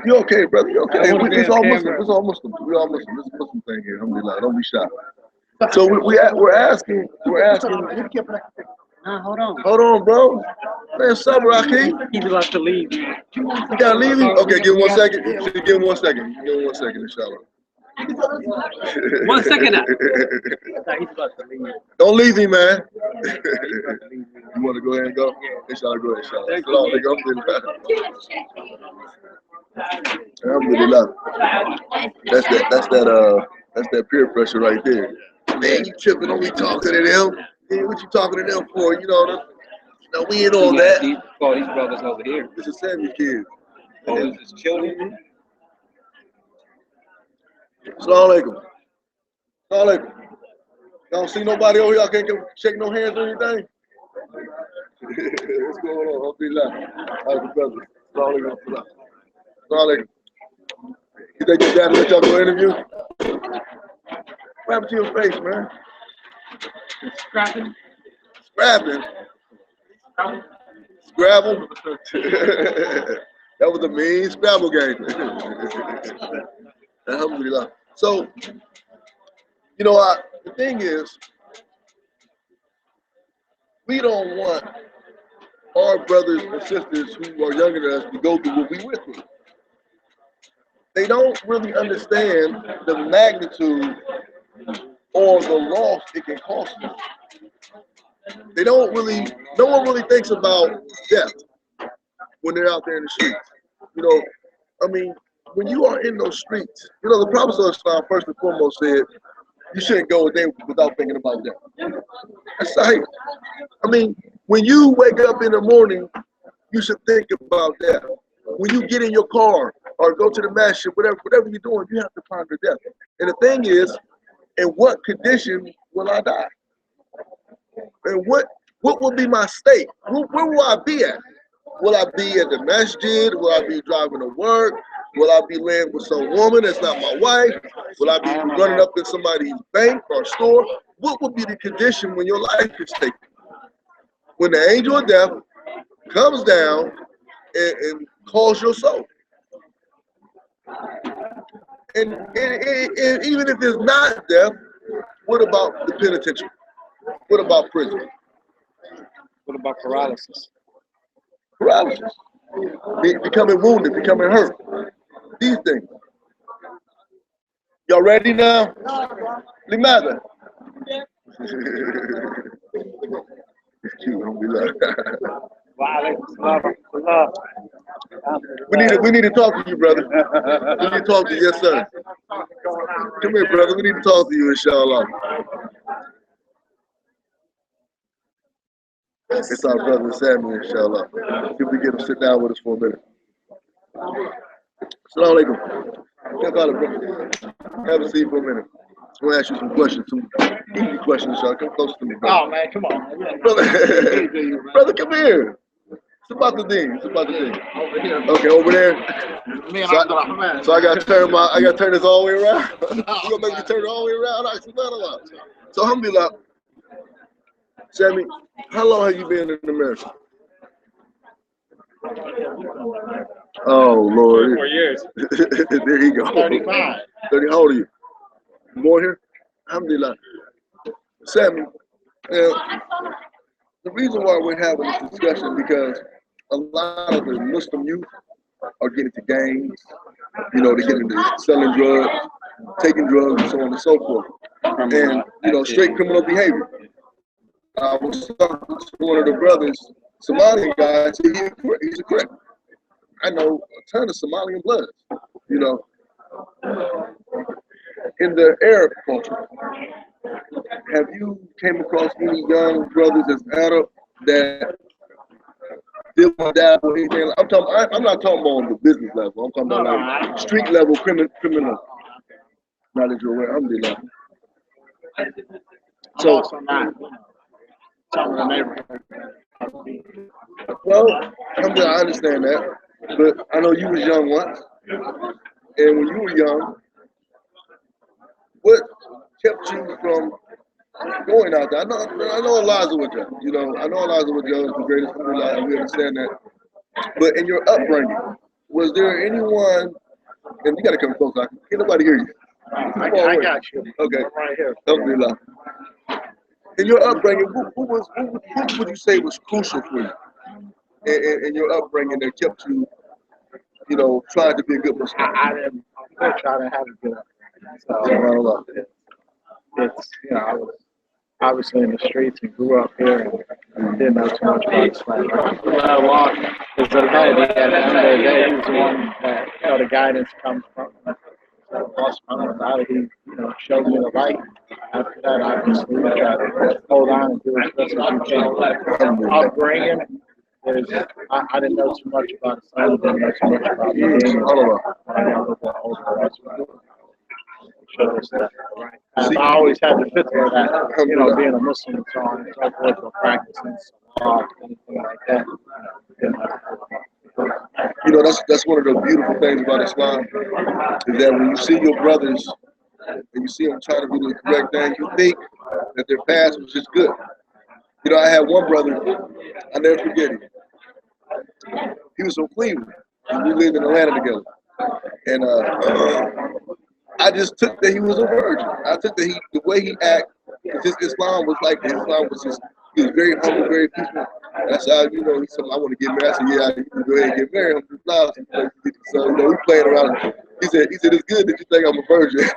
You okay, brother? You okay? It's all Muslim. It's all Muslim. We're all Muslim. It's a Muslim thing here. Alhamdulillah. Don't be shy. So we're asking. Hold on. Hold on, bro. Man, sabr, Aki. He's about to leave. You gotta leave him? Okay, give him 1 second. Give him 1 second. Give him 1 second, inshallah. 1 second now. He's about to leave. Don't leave him, man. You want to go ahead and go? Inshallah, go ahead, inshallah. Alhamdulillah. That's that peer pressure right there. Man, you tripping on me talking to them? Man, what you talking to them for? We ain't on that. These brothers over here. This is Sammy's kids. Oh, this is children. Assalamu alaikum. Assalamu alaikum. Y'all see nobody over here? I can't shake no hands or anything? What's going on? Alhamdulillah. All right, brother. Assalamu alaikum. Assalamu alaikum. You think your dad let y'all go interview? What happened to your face, man? Scrapping. Scrapping? Scrabble? That was a mean Scrabble game. Alhamdulillah. So, the thing is, we don't want our brothers and sisters who are younger than us to go through what we went through. They don't really understand the magnitude or the loss it can cost them. No one really thinks about death when they're out there in the streets. When you are in those streets, the Prophet ﷺ first and foremost said, you shouldn't go a day without thinking about death. That's right. When you wake up in the morning, you should think about death. When you get in your car or go to the masjid, whatever you're doing, you have to ponder death. And the thing is, in what condition will I die? And what will be my state? Where will I be at? Will I be at the masjid? Will I be driving to work? Will I be laying with some woman that's not my wife? Will I be running up in somebody's bank or store? what would be the condition when your life is taken? When the angel of death comes down and calls your soul. And even if it's not death, what about the penitentiary? What about prison? What about paralysis? Paralysis. Becoming wounded, becoming hurt. These things. Y'all ready now? Limada. It's cute, don't be like we need to talk to you, brother. We need to talk to you, yes, sir. Come here, brother. We need to talk to you, inshallah. It's our brother Samuel, inshallah. If we get him sit down with us for a minute. Assalamu alaikum. Have a seat for a minute. I'm going to ask you some questions, some easy questions, inshallah. Come close to me, brother. Oh man, come on. Brother, brother, come here. It's about the Deen. It's about the Deen. Over here. Okay, over there. So I got to turn this all the way around. You gonna make me turn it all the way around? So alhamdulillah, Sammy, how long have you been in America? Oh Lord. 4 years. There you go. 35. 30. How old are you? Born here? Alhamdulillah. Sammy, the reason why we're having this discussion because a lot of the Muslim youth are getting into gangs, they're getting into selling drugs, taking drugs, and so on and so forth. And, straight criminal behavior. I was talking to one of the brothers, Somalian guy, said he's a crip. I know a ton of Somalian bloods, In the Arab culture, have you came across any young brothers as Arab that did one dab or anything? I'm not talking about on the business level. I'm talking about like street level criminal. Now that you're aware, alhamdulillah. So, Also not some of the neighborhood. well, alhamdulillah, I understand that, but I know you was young once, and when you were young, what kept you from going out there? I know Elijah was young, I know Elijah was young, the greatest, alhamdulillah, and we understand that. But in your upbringing, was there anyone, and you got to come close, can't nobody hear you. I got you. Okay. I'm right here. Alhamdulillah. In your upbringing, what would you say was crucial for you in your upbringing that kept you, trying to be a good Muslim? I didn't have a good upbringing. So SubhanAllah. it's, I was obviously in the streets and grew up here and didn't know too much about Islam. How long is the man? At the end of the day, he was the one that, the guidance comes from. So Allah, he, showed me the light. After that, obviously, you try to hold on and do as best as you can. Upbringing is, I didn't know too much about Islam. I didn't know too much about the shows that, right? I always had the fitna of that, being a Muslim and so on and so forth, or practicing salah, anything like that. That's one of the beautiful things about Islam is that when you see your brothers and you see them trying to do the correct thing, you think that their past was just good. I had one brother, I'll never forget him. He was from Cleveland. We lived in Atlanta together. And I just took that he was a virgin. I took that the way he acted, his Islam was like that. Islam was just, he was very humble, very peaceful. That's how, he said, I want to get married. I said, yeah, you can go ahead and get married. So, we played around. He said, it's good that you think I'm a virgin.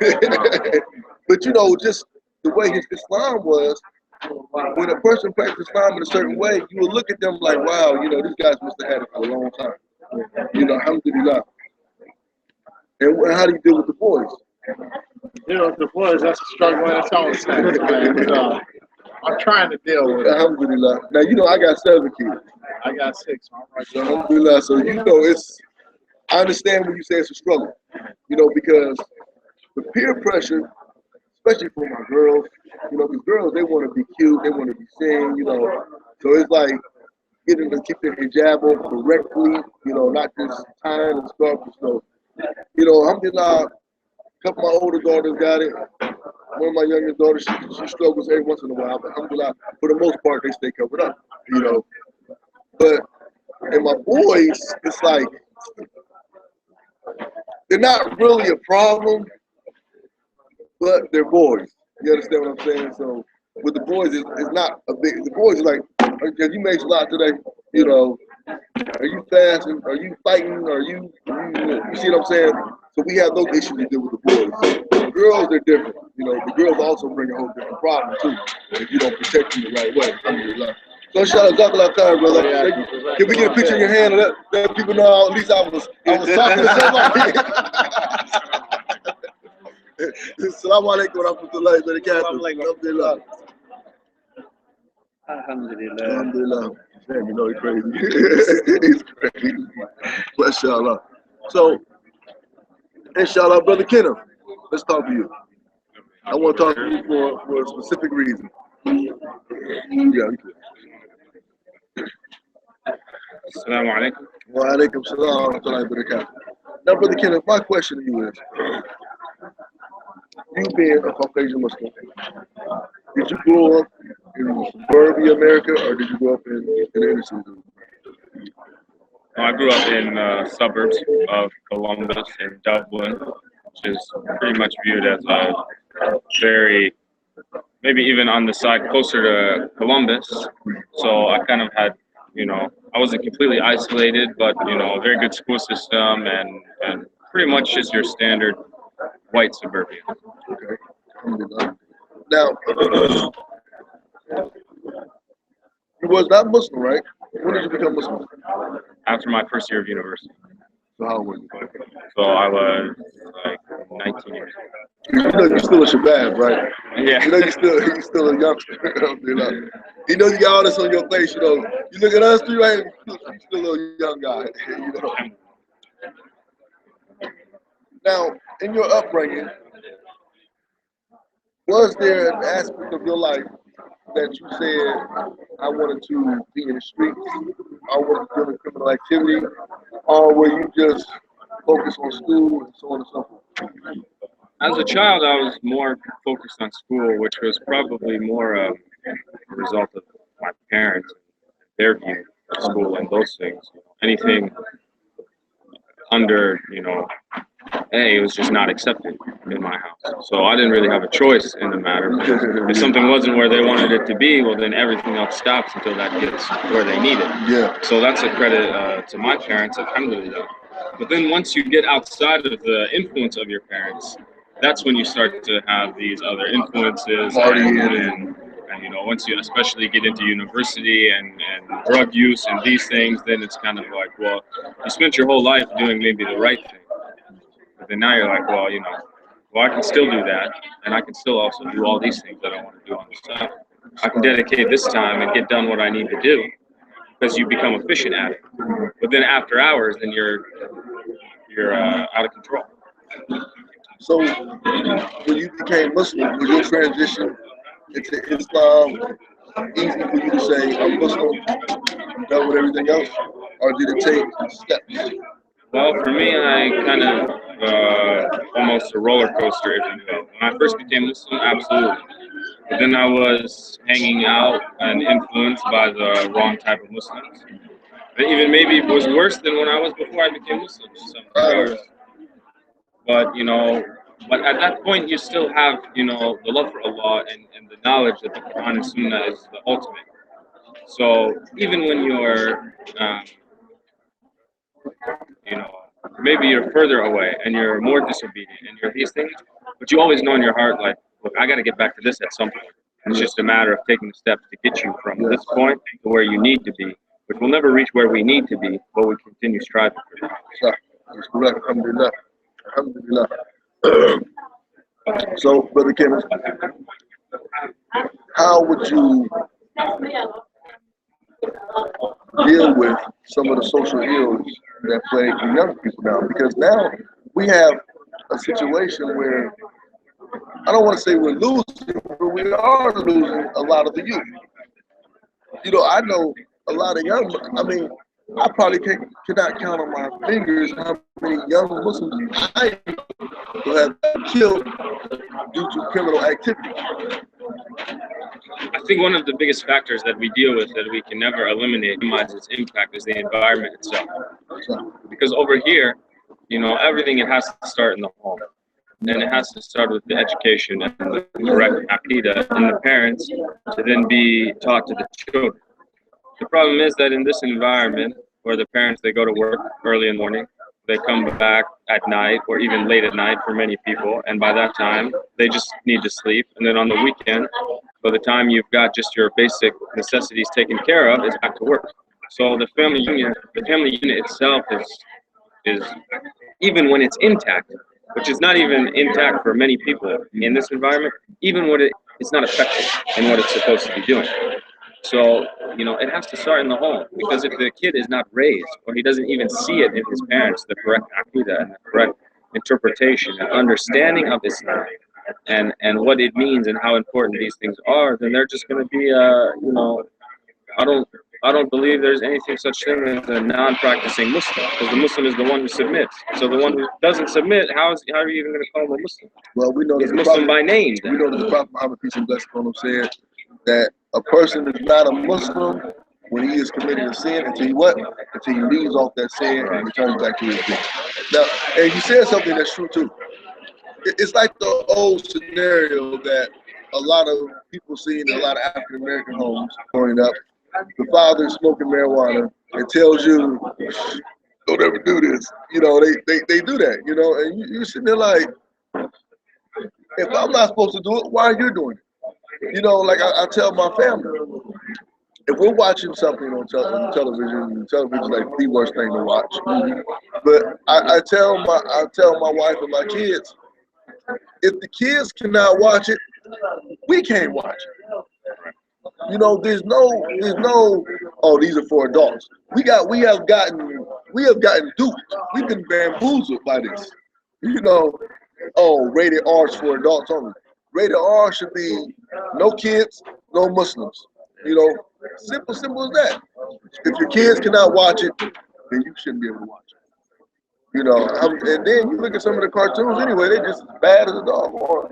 But, just the way his Islam was, when a person practices Islam in a certain way, you will look at them like, wow, these guys must have had it for a long time. Alhamdulillah. And how do you deal with the boys? The boys, that's a struggle in its own sense, man. I'm trying to deal with it. Alhamdulillah. Now, I got 7 kids. I got 6. So I'm right there. Alhamdulillah. So, I understand when you say it's a struggle, because the peer pressure, especially for my girls, these girls, they want to be cute, they want to be seen, So it's like getting to keep their hijab on correctly, not just tying and stuff. So, alhamdulillah, a couple of my older daughters got it. one of my youngest daughters, she struggles every once in a while, but alhamdulillah, for the most part, they stay covered up, you know. But in my boys, it's like they're not really a problem, but they're boys. You understand what I'm saying? So with the boys, it's not a big. The boys are like, okay, you made a lot today, you know. Are you fasting? Are you fighting? You see what I'm saying? So we have those issues to deal with the boys. The girls, they're different. You know, the girls also bring a whole different problem too if you don't protect them the right way. Alhamdulillah. So inshallah, jazakallah khair, brother. Can we get a picture in your hand and let people know at least I was talking to somebody? Assalamu alaikum wa rahmatullahi wa barakatuh. Alhamdulillah. Alhamdulillah. Damn, you know he's crazy. He's crazy. MashaAllah. So, inshallah, Brother Kenneth, let's talk to you. I want to talk to you for a specific reason. Yeah. Assalamu alaikum. Wa alaikum salam wa rahmatullahi wa barakatuh. Now, Brother Kenneth, my question to you is, you being a Caucasian Muslim, did you grow up in suburbia America or did you grow up in the inner city? I grew up in suburbs of Columbus in Dublin, which is pretty much viewed as a very, maybe even on the side closer to Columbus. So I kind of had, you know, I wasn't completely isolated, but, you know, a very good school system and pretty much just your standard white suburbia. Okay. Now, you was not Muslim, right? When did you become Muslim? After my first year of university. So how old were you? So I was like 19 years old. You know you're still a shabab, right? Yeah. You know you're still a youngster. You know you got all this on your face, you know. You look at us too, right? You're still a young guy, you know. Now, in your upbringing, was there an aspect of your life that you said, I wanted to be in the streets, I wanted to do in criminal activity, or were you just focused on school and so on and so forth? As a child, I was more focused on school, which was probably more a result of my parents, their view of school and those things. Anything under, you know, A, it was just not accepted in my house. So I didn't really have a choice in the matter. If something wasn't where they wanted it to be, well, then everything else stops until that gets where they need it. Yeah. So that's a credit to my parents, alhamdulillah. But then once you get outside of the influence of your parents, that's when you start to have these other influences. And you know, once you especially get into university and drug use and these things, then it's kind of like, well, you spent your whole life doing maybe the right thing. But then now you're like, well, you know, well, I can still do that, and I can still also do all these things that I want to do on the side. I can dedicate this time and get done what I need to do, because you become efficient at it. But then after hours, then you're out of control. So when you became Muslim, was your transition into Islam easy for you to say, I'm Muslim, done with everything else? Or did it take steps? Well, for me, I kind of almost a roller coaster, if you will. When I first became Muslim, absolutely. But then I was hanging out and influenced by the wrong type of Muslims. But even maybe it was worse than when I was before I became Muslim. But, you know, but at that point, you still have, you know, the love for Allah and the knowledge that the Quran and Sunnah is the ultimate. So even when you're, you know, maybe you're further away and you're more disobedient and you're these things, but you always know in your heart, like, look, I got to get back to this at some point. It's just a matter of taking the steps to get you from this point to where you need to be, which will never reach where we need to be, but we continue striving for that. That's correct. Alhamdulillah. Alhamdulillah. So, Brother Kenneth, how would you deal with some of the social ills that plague the young people now? Because now we have a situation where, I don't want to say we're losing, but we are losing a lot of the youth. You know, I know a lot of young, I mean, I probably cannot count on my fingers how many young Muslims I have killed due to criminal activity. I think one of the biggest factors that we deal with that we can never eliminate, minimize its impact, is the environment itself. Because over here, you know, everything, it has to start in the home. And it has to start with the education and the correct aqidah and the parents to then be taught to the children. The problem is that in this environment where the parents, they go to work early in the morning, they come back at night or even late at night for many people, and by that time they just need to sleep. And then on the weekend, by the time you've got just your basic necessities taken care of, it's back to work. So the family unit itself is even when it's intact, which is not even intact for many people in this environment, even when it's not effective in what it's supposed to be doing. So, you know, it has to start in the home, because if the kid is not raised, or he doesn't even see it in his parents, the correct aqidah and the correct interpretation and understanding of Islam and what it means and how important these things are, then they're just going to be, you know, I don't believe there's anything such thing as a non-practicing Muslim, because the Muslim is the one who submits. So the one who doesn't submit, how are you even going to call him a Muslim? Well, we know He's that Muslim by name. We know that the Prophet Muhammad, peace and blessings upon him, said that a person is not a Muslim when he is committing a sin until he what? Until he leaves off that sin and returns back to his sin. Now, and you said something that's true too. It's like the old scenario that a lot of people see in a lot of African American homes growing up. The father is smoking marijuana and tells you, don't ever do this. You know, they do that, you know, and you're sitting there like, if I'm not supposed to do it, why are you doing it? You know, like I tell my family, if we're watching something on television is like the worst thing to watch. But I tell my wife and my kids, if the kids cannot watch it, we can't watch it. You know, there's no, oh, these are for adults. We have gotten duped. We've been bamboozled by this. You know, oh, rated R's for adults only. Rated R should be no kids, no Muslims. You know, simple as that. If your kids cannot watch it, then you shouldn't be able to watch it. You know, and then you look at some of the cartoons anyway, they're just as bad as a dog. Well,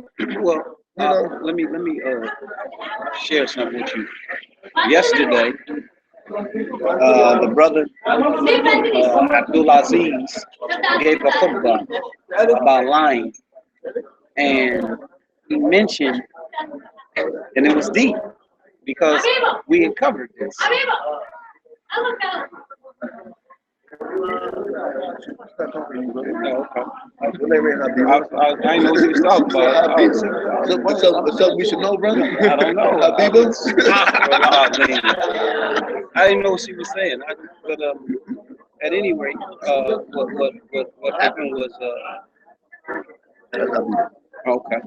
let me share something with you. Yesterday, the brother Abdul Aziz gave a khutbah about lying, and he mentioned, and it was deep because we had covered this. I didn't know what you was talking about. Something we should know, brother? I don't know. Habiba? I didn't know what she was saying. But at any rate, what happened was okay.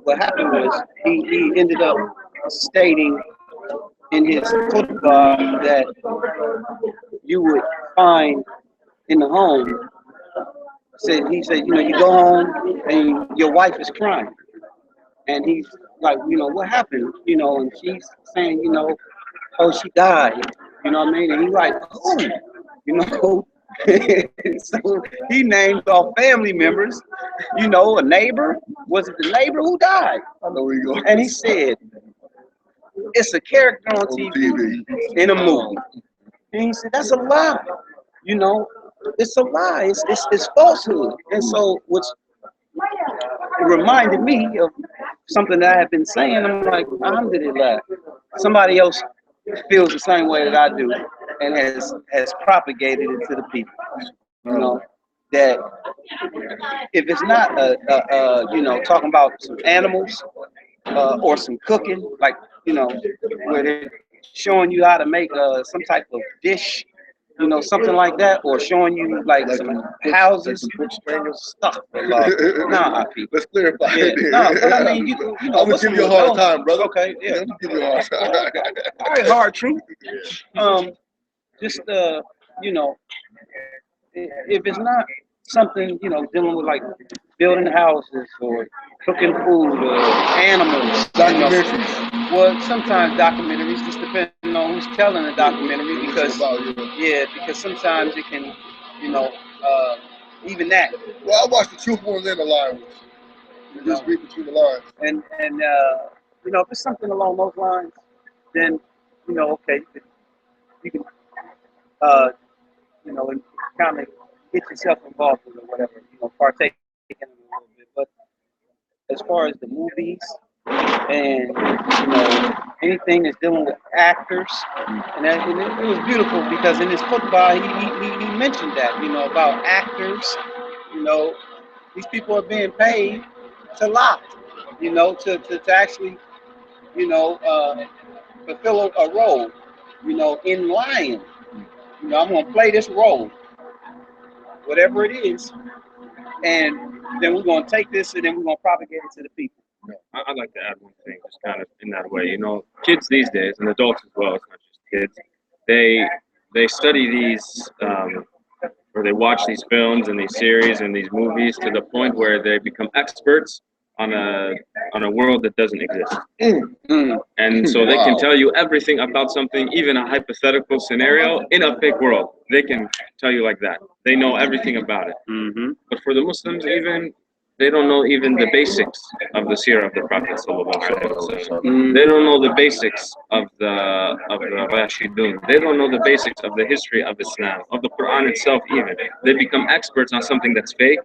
What happened was he ended up stating in his khutbah that you would find in the home. He said, you know, you go home and your wife is crying, and he's like, you know, what happened? You know, and she's saying, you know, oh, she died. You know what I mean? And he's like, who? You know. So he named our family members. You know, a neighbor. Was it the neighbor who died? I know where you go. And he said, it's a character on TV in a movie. And he said, that's a lie. You know, it's a lie. It's falsehood. And so, which reminded me of something that I had been saying. I'm like, alhamdulillah. Somebody else feels the same way that I do and has propagated it to the people. You know, that if it's not you know, talking about some animals or some cooking, like, you know, where they're showing you how to make some type of dish, you know, something like that, or showing you like some houses, stuff. Nah, let's clarify. Yeah, no, but I mean, you know, I'm gonna give you a hard time, brother. Okay, yeah. I'm gonna give you a hard time. Very hard truth. Just you know, if it's not something, you know, dealing with like building houses or cooking food or animals, documentaries. Well, sometimes documentaries, just depending on who's telling the documentary, because because sometimes it can, you know, even that. Well, I watched the Truth Ones and the Lie Ones. Just read between the lines. And you know, if it's something along those lines, then you know, okay, you can you know, and kind of get yourself involved with it or whatever, you know, partake in it a little bit. But as far as the movies and you know anything that's dealing with actors, and it was beautiful because in his football he mentioned that, you know, about actors, you know, these people are being paid to lie, you know, to actually, you know, fulfill a role, you know, in lying. You know, I'm gonna play this role, whatever it is, and then we're gonna take this and then we're gonna propagate it to the people. I'd like to add one thing, just kind of in that way. You know, kids these days, and adults as well, it's not just kids, they study these, or they watch these films and these series and these movies to the point where they become experts on a world that doesn't exist. And so they can tell you everything about something, even a hypothetical scenario in a fake world. They can tell you like that. They know everything about it. But for the Muslims, even they don't know even the basics of the seerah of the Prophet sallallahu alaihi wasallam. They don't know the basics of the Rashidun. They don't know the basics of the history of Islam, of the Quran itself even. They become experts on something that's fake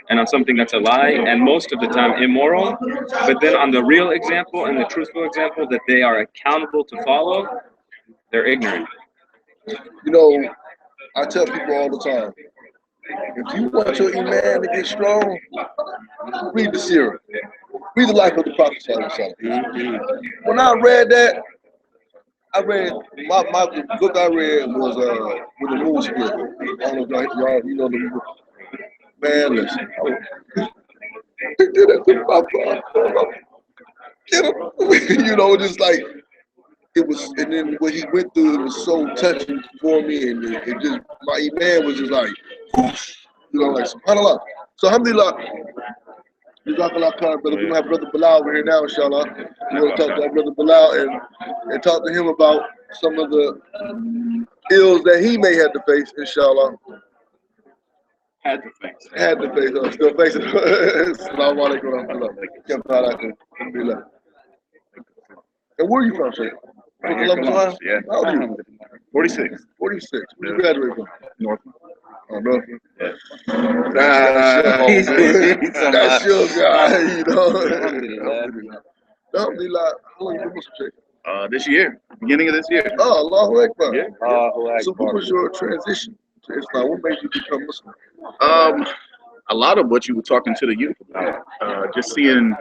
and on something that's a lie, and most of the time immoral. But then on the real example and the truthful example that they are accountable to follow, they're ignorant. You know, I tell people all the time, if you want your iman to get strong, read the seerah. Read the life of the Prophet sallallahu. When I read that, my book I read was When the Moon Split. I don't know if y'all you know the book. Man, listen. He did that to my father. Get him. You know, just like it was, and then what he went through, it was so touching for me, and it just, my iman was just like, whoosh, you know, like subhanallah. So alhamdulillah, jazakallah khair, brother. We're gonna have brother Bilal over here now, inshallah. We're gonna talk to our brother Bilal and talk to him about some of the ills that he may have to face, inshallah. Had to face. Had to face, still facing. Assalamu alaikum wa rahmatullah. Alhamdulillah. And where are you from, Sheikh? Right here, Columbus, yeah. How old are you? 46. 46. Where you graduate from? Northland. Oh, Northland. Yeah. That's your guy, you know. Alhamdulillah. Alhamdulillah. How long you been Muslim, Sheikh? This year, beginning of this year. Oh, Allahu Akbar. Yeah. So what was your transition to Islam? What made you become Muslim? A lot of what you were talking to the youth about, just seeing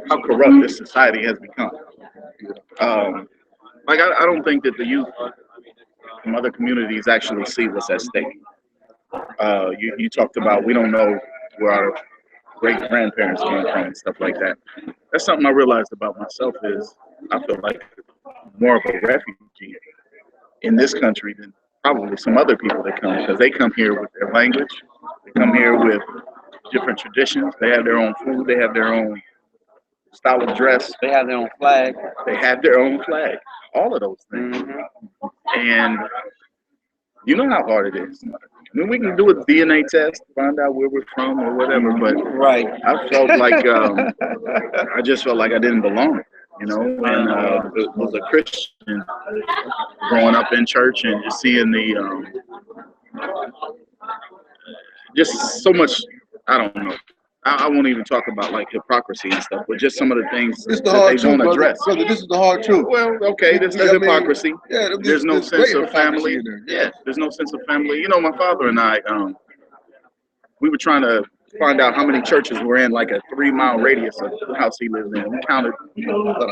how corrupt this society has become. Like I don't think that the youth from other communities actually see what's at stake. You talked about we don't know where our great grandparents came from and stuff like that. That's something I realized about myself is I feel like more of a refugee in this country than probably some other people that come, because they come here with their language, they come here with different traditions, they have their own food, they have their own style of dress, They have their own flag. they have their own flag, all of those things. And you know how hard it is. I mean, we can do a DNA test, find out where we're from or whatever, but Right. I felt like I just felt like I didn't belong, you know. And it was a Christian growing up in church and just seeing the just so much. I don't know. I won't even talk about like hypocrisy and stuff, but just some of the things This is the that hard they truth, won't address. brother. This is the hard truth. Well, okay, there's I mean, hypocrisy. Yeah, There's no there's sense great of family. hypocrisy in there. Yeah, there's no sense of family. You know, my father and I, we were trying to find out how many churches were in like a 3-mile radius of the house he lived in. We counted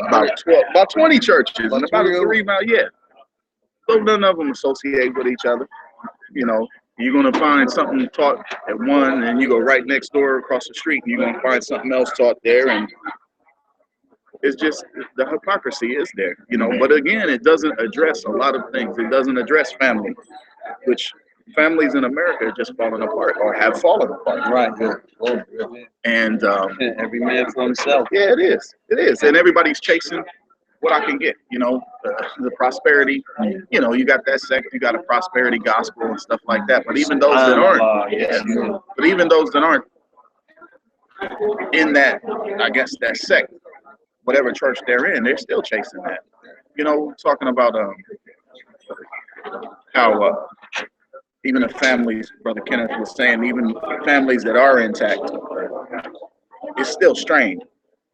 about 20 churches and about a 3-mile. Yeah, so none of them associate with each other. You know, you're gonna find something taught at one, and you go right next door across the street, and you're gonna find something else taught there, and it's just the hypocrisy is there, you know. But again, it doesn't address a lot of things. It doesn't address family, which families in America are just falling apart or have fallen apart. Right. And Every man for himself. yeah, it is. It is, and everybody's chasing what I can get. You know, the prosperity. You know, you got that sect, you got a prosperity gospel and stuff like that. But even those that aren't, yeah. But even those that aren't in that, I guess, that sect, whatever church they're in, they're still chasing that. You know, talking about how even the families, Brother Kenneth was saying, even families that are intact, it's still strained,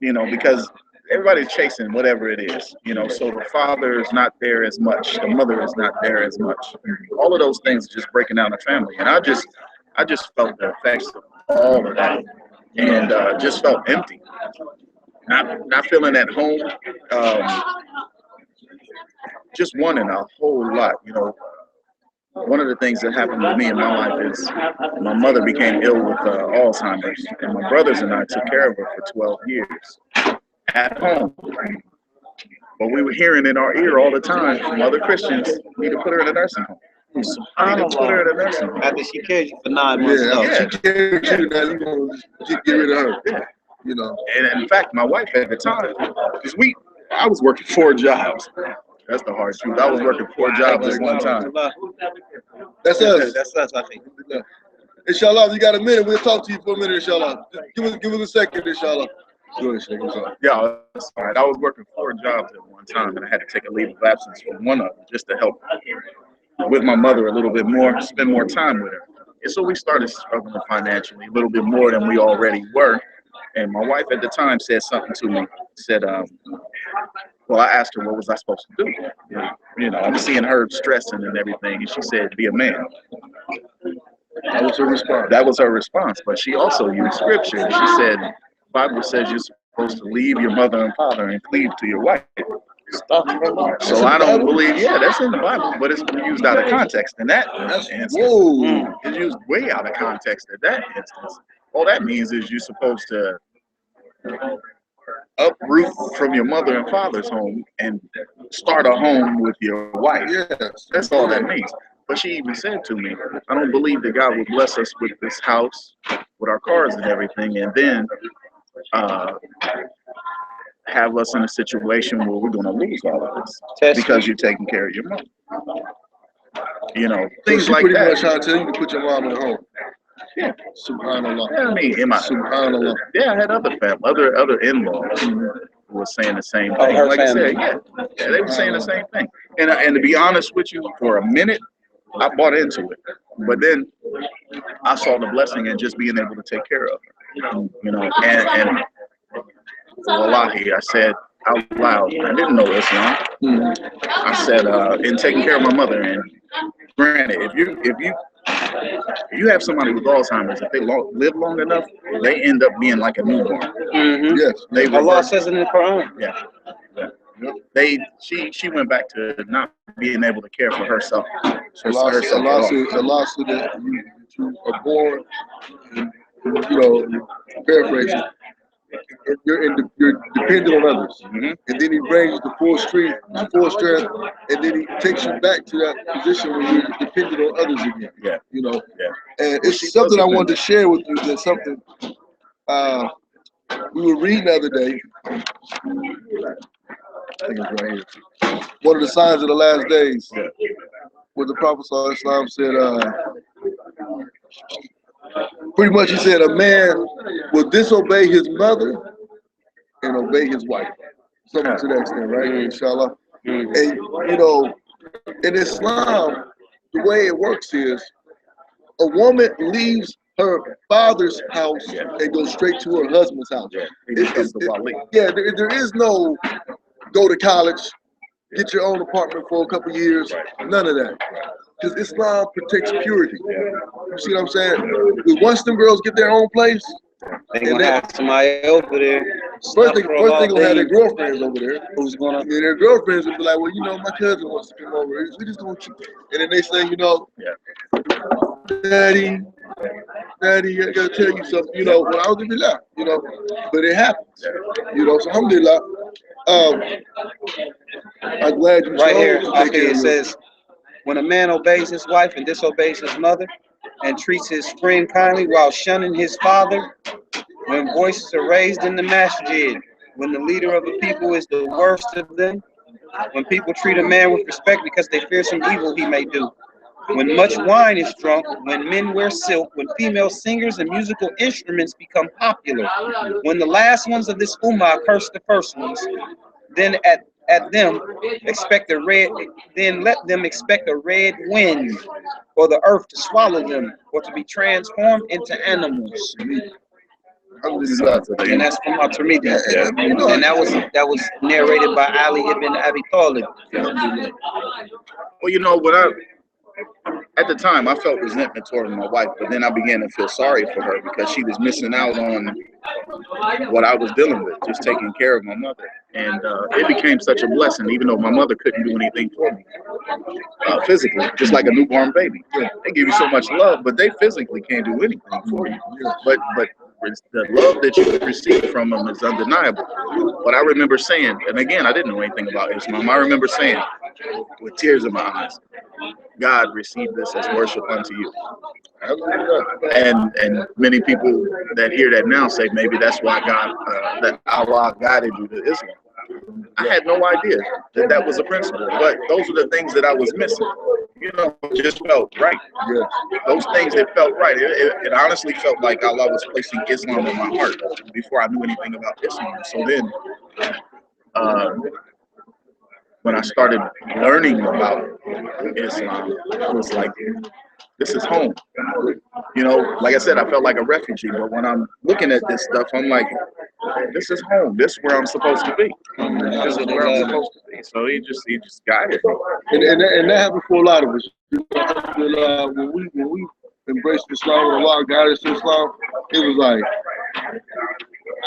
you know, because everybody's chasing whatever it is, you know, so the father is not there as much, the mother is not there as much. All of those things are just breaking down the family. And I just felt the effects of all of that, and just felt empty. Not feeling at home, just wanting a whole lot, you know. One of the things that happened to me in my life is my mother became ill with Alzheimer's, and my brothers and I took care of her for 12 years at home. But we were hearing in our ear all the time from other Christians, need to put her in a nursing home. Need to put her in a nursing home. After she carried you for 9 months. Yeah, she carried you, now you gonna get rid of her. Yeah. You know. And in fact, my wife at the time, because I was working 4 jobs. That's the hard truth. I was working 4 jobs at one time. That's us. That's us, I think. Inshallah, if you got a minute, we'll talk to you for a minute, inshallah. Give us a second, inshallah. Go ahead, Sheikh. Yeah, that's all right. I was working 4 jobs at one time, and I had to take a leave of absence from one of them just to help with my mother a little bit more, spend more time with her. And so we started struggling financially a little bit more than we already were. And my wife at the time said something to me, said, well, I asked her, what was I supposed to do? You know, I'm seeing her stressing and everything, and she said, be a man. That was her response. That was her response, but she also used scripture. She said, the Bible says you're supposed to leave your mother and father and cleave to your wife. So I don't believe, that's in the Bible, but it's used out of context in that instance. Whoa. It's used way out of context in that instance. All that means is you're supposed to uproot from your mother and father's home and start a home with your wife. Yes. That's all that means. But she even said to me, I don't believe that God will bless us with this house, with our cars and everything, and then have us in a situation where we're going to lose all of this because you're taking care of your mom. You know, things like pretty that. much trying to tell you to put your mom at home. Yeah. Subhanallah. Yeah, I mean, Subhanallah. Yeah, I had other in-laws who were saying the same thing. Like I said, yeah, they were saying the same thing. And to be honest with you, for a minute, I bought into it. But then I saw the blessing in just being able to take care of her. You know, and wallahi, I said out loud, I didn't know Islam. I said, in taking care of my mother, and granted, if you have somebody with Alzheimer's, if they live long enough, they end up being like a newborn. Mm-hmm. Yes. Allah says it in the Quran. Yeah. She went back to not being able to care for herself. Allah said that you are born, and, you know, paraphrasing, you're dependent on others. Mm-hmm. And then he brings the full strength, and then he takes you back to that position where you're dependent on others again. Yeah. You know. Yeah. And it's something I wanted to share with you. That's something we were reading the other day. I think it's right here. One of the signs of the last days, where the Prophet ﷺ said, pretty much he said, a man will disobey his mother and obey his wife. Something to that extent, right? Inshallah. And, you know, in Islam, the way it works is a woman leaves her father's house and goes straight to her husband's house. There is no go to college, get your own apartment for a couple years, none of that. Because Islam protects purity. You see what I'm saying? Because once them girls get their own place, they gonna have somebody over there. First they gonna have their girlfriends over there. Who's gonna? And their girlfriends will be like, well, you know, my cousin wants to come over. We just gonna keep. And then they say, you know, Daddy, I gotta tell you something. You know, when I was in Bilal, you know, but it happens. You know, so alhamdulillah. I'm glad you right here. Okay, it says, when a man obeys his wife and disobeys his mother, and treats his friend kindly while shunning his father, when voices are raised in the masjid, when the leader of a people is the worst of them, when people treat a man with respect because they fear some evil he may do, When much wine is drunk, when men wear silk, when female singers and musical instruments become popular, when the last ones of this ummah curse the first ones, then at them expect a red, then let them expect a red wind, or the earth to swallow them, or to be transformed into animals. And that's from Al-Tirmidhi. And that was narrated by Ali ibn Abi Talib. Well, you know, at the time, I felt resentment toward my wife, but then I began to feel sorry for her because she was missing out on what I was dealing with, just taking care of my mother. And it became such a blessing, even though my mother couldn't do anything for me physically, just like a newborn baby. They give you so much love, but they physically can't do anything for you. But the love that you receive from them is undeniable. But I remember saying, and again, I didn't know anything about Islam. I remember saying, with tears in my eyes, God, receive this as worship unto you. And many people that hear that now say maybe that's why God, that Allah guided you to Islam. I had no idea that was a principle, but those are the things that I was missing. You know, it just felt right. Yeah. Those things that felt right. It honestly felt like Allah was placing Islam in my heart before I knew anything about Islam. So then, when I started learning about Islam, it was like, this is home. You know, like I said, I felt like a refugee, but when I'm looking at this stuff, I'm like, this is home. This is where I'm supposed to be. This is where I'm supposed to be. So he just guided me. And that happened for a lot of us. When we embraced Islam, when Allah guided us to Islam, it was like,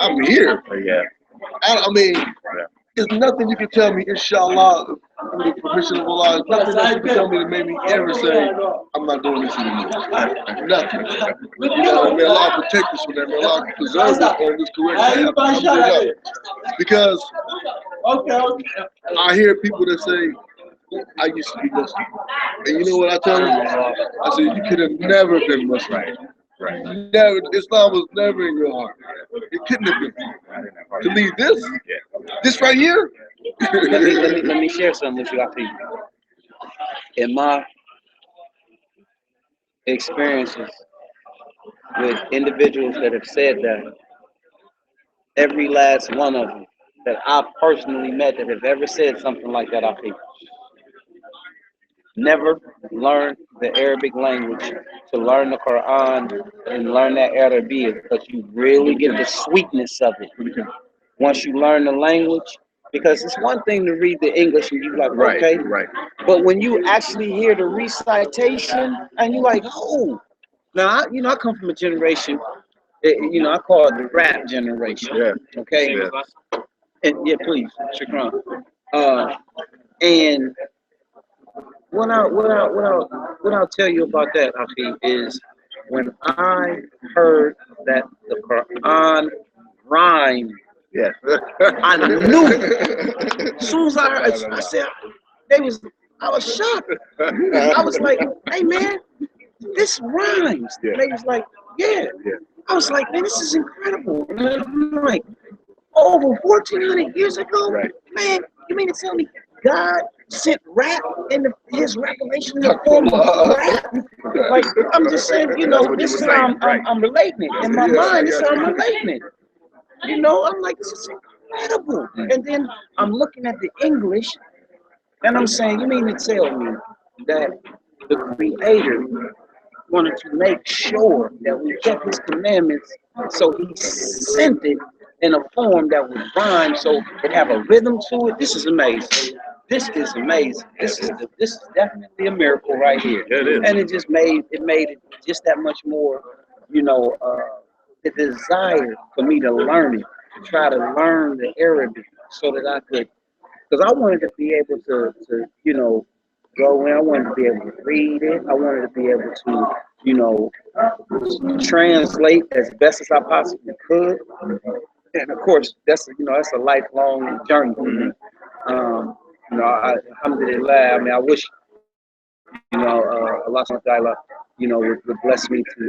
I'm here. Yeah. I mean, there's nothing you can tell me, inshallah, with the permission of Allah, there's nothing that you can tell me that made me ever say, I'm not doing this anymore. Nothing. May Allah protect us from that. May Allah preserve us on this correct path. Because I hear people that say, I used to be Muslim. And you know what I tell them? I said, you could have never been Muslim. Right. Never, Islam was never in your heart. It couldn't have been. To leave this right here. let me share something with you. I think in my experiences with individuals that have said that, every last one of them that I've personally met that have ever said something like that, I think never learn the Arabic language to learn the Quran and learn that Arabic, because you really get the sweetness of it once you learn the language. Because it's one thing to read the English and you like, okay, right. But when you actually hear the recitation and you like, oh, now I come from a generation, I call it the rap generation. Yeah. Okay. Yeah. And yeah, please, Shukran. And what I'll tell you about that, Hafiz, is when I heard that the Quran rhymed, Yeah. I knew. As soon as I heard, I said, I was shocked. I was like, hey man, this rhymes. Yeah. And they was like, yeah. I was like, man, this is incredible. And I'm like, over 1,400 years ago, man, you mean to tell me God sent rap in his revelation in the form of rap? Like, I'm just saying, this is how I'm relating it. In my mind, this is how I'm relating it. I'm like, this is incredible. And then I'm looking at the English, and I'm saying, you mean to tell me that the Creator wanted to make sure that we kept his commandments, so he sent it in a form that would rhyme, so it have a rhythm to it? This is amazing. This is amazing. This is definitely a miracle right here. Yeah, it is. And it made it just that much more, the desire for me to learn it, to try to learn the Arabic so that I could, because I wanted to be able to go in. I wanted to be able to read it. I wanted to be able to, translate as best as I possibly could. And of course, that's a lifelong journey for me. Alhamdulillah. I mean, I wish, Allah subhanahu wa ta'ala, would bless me to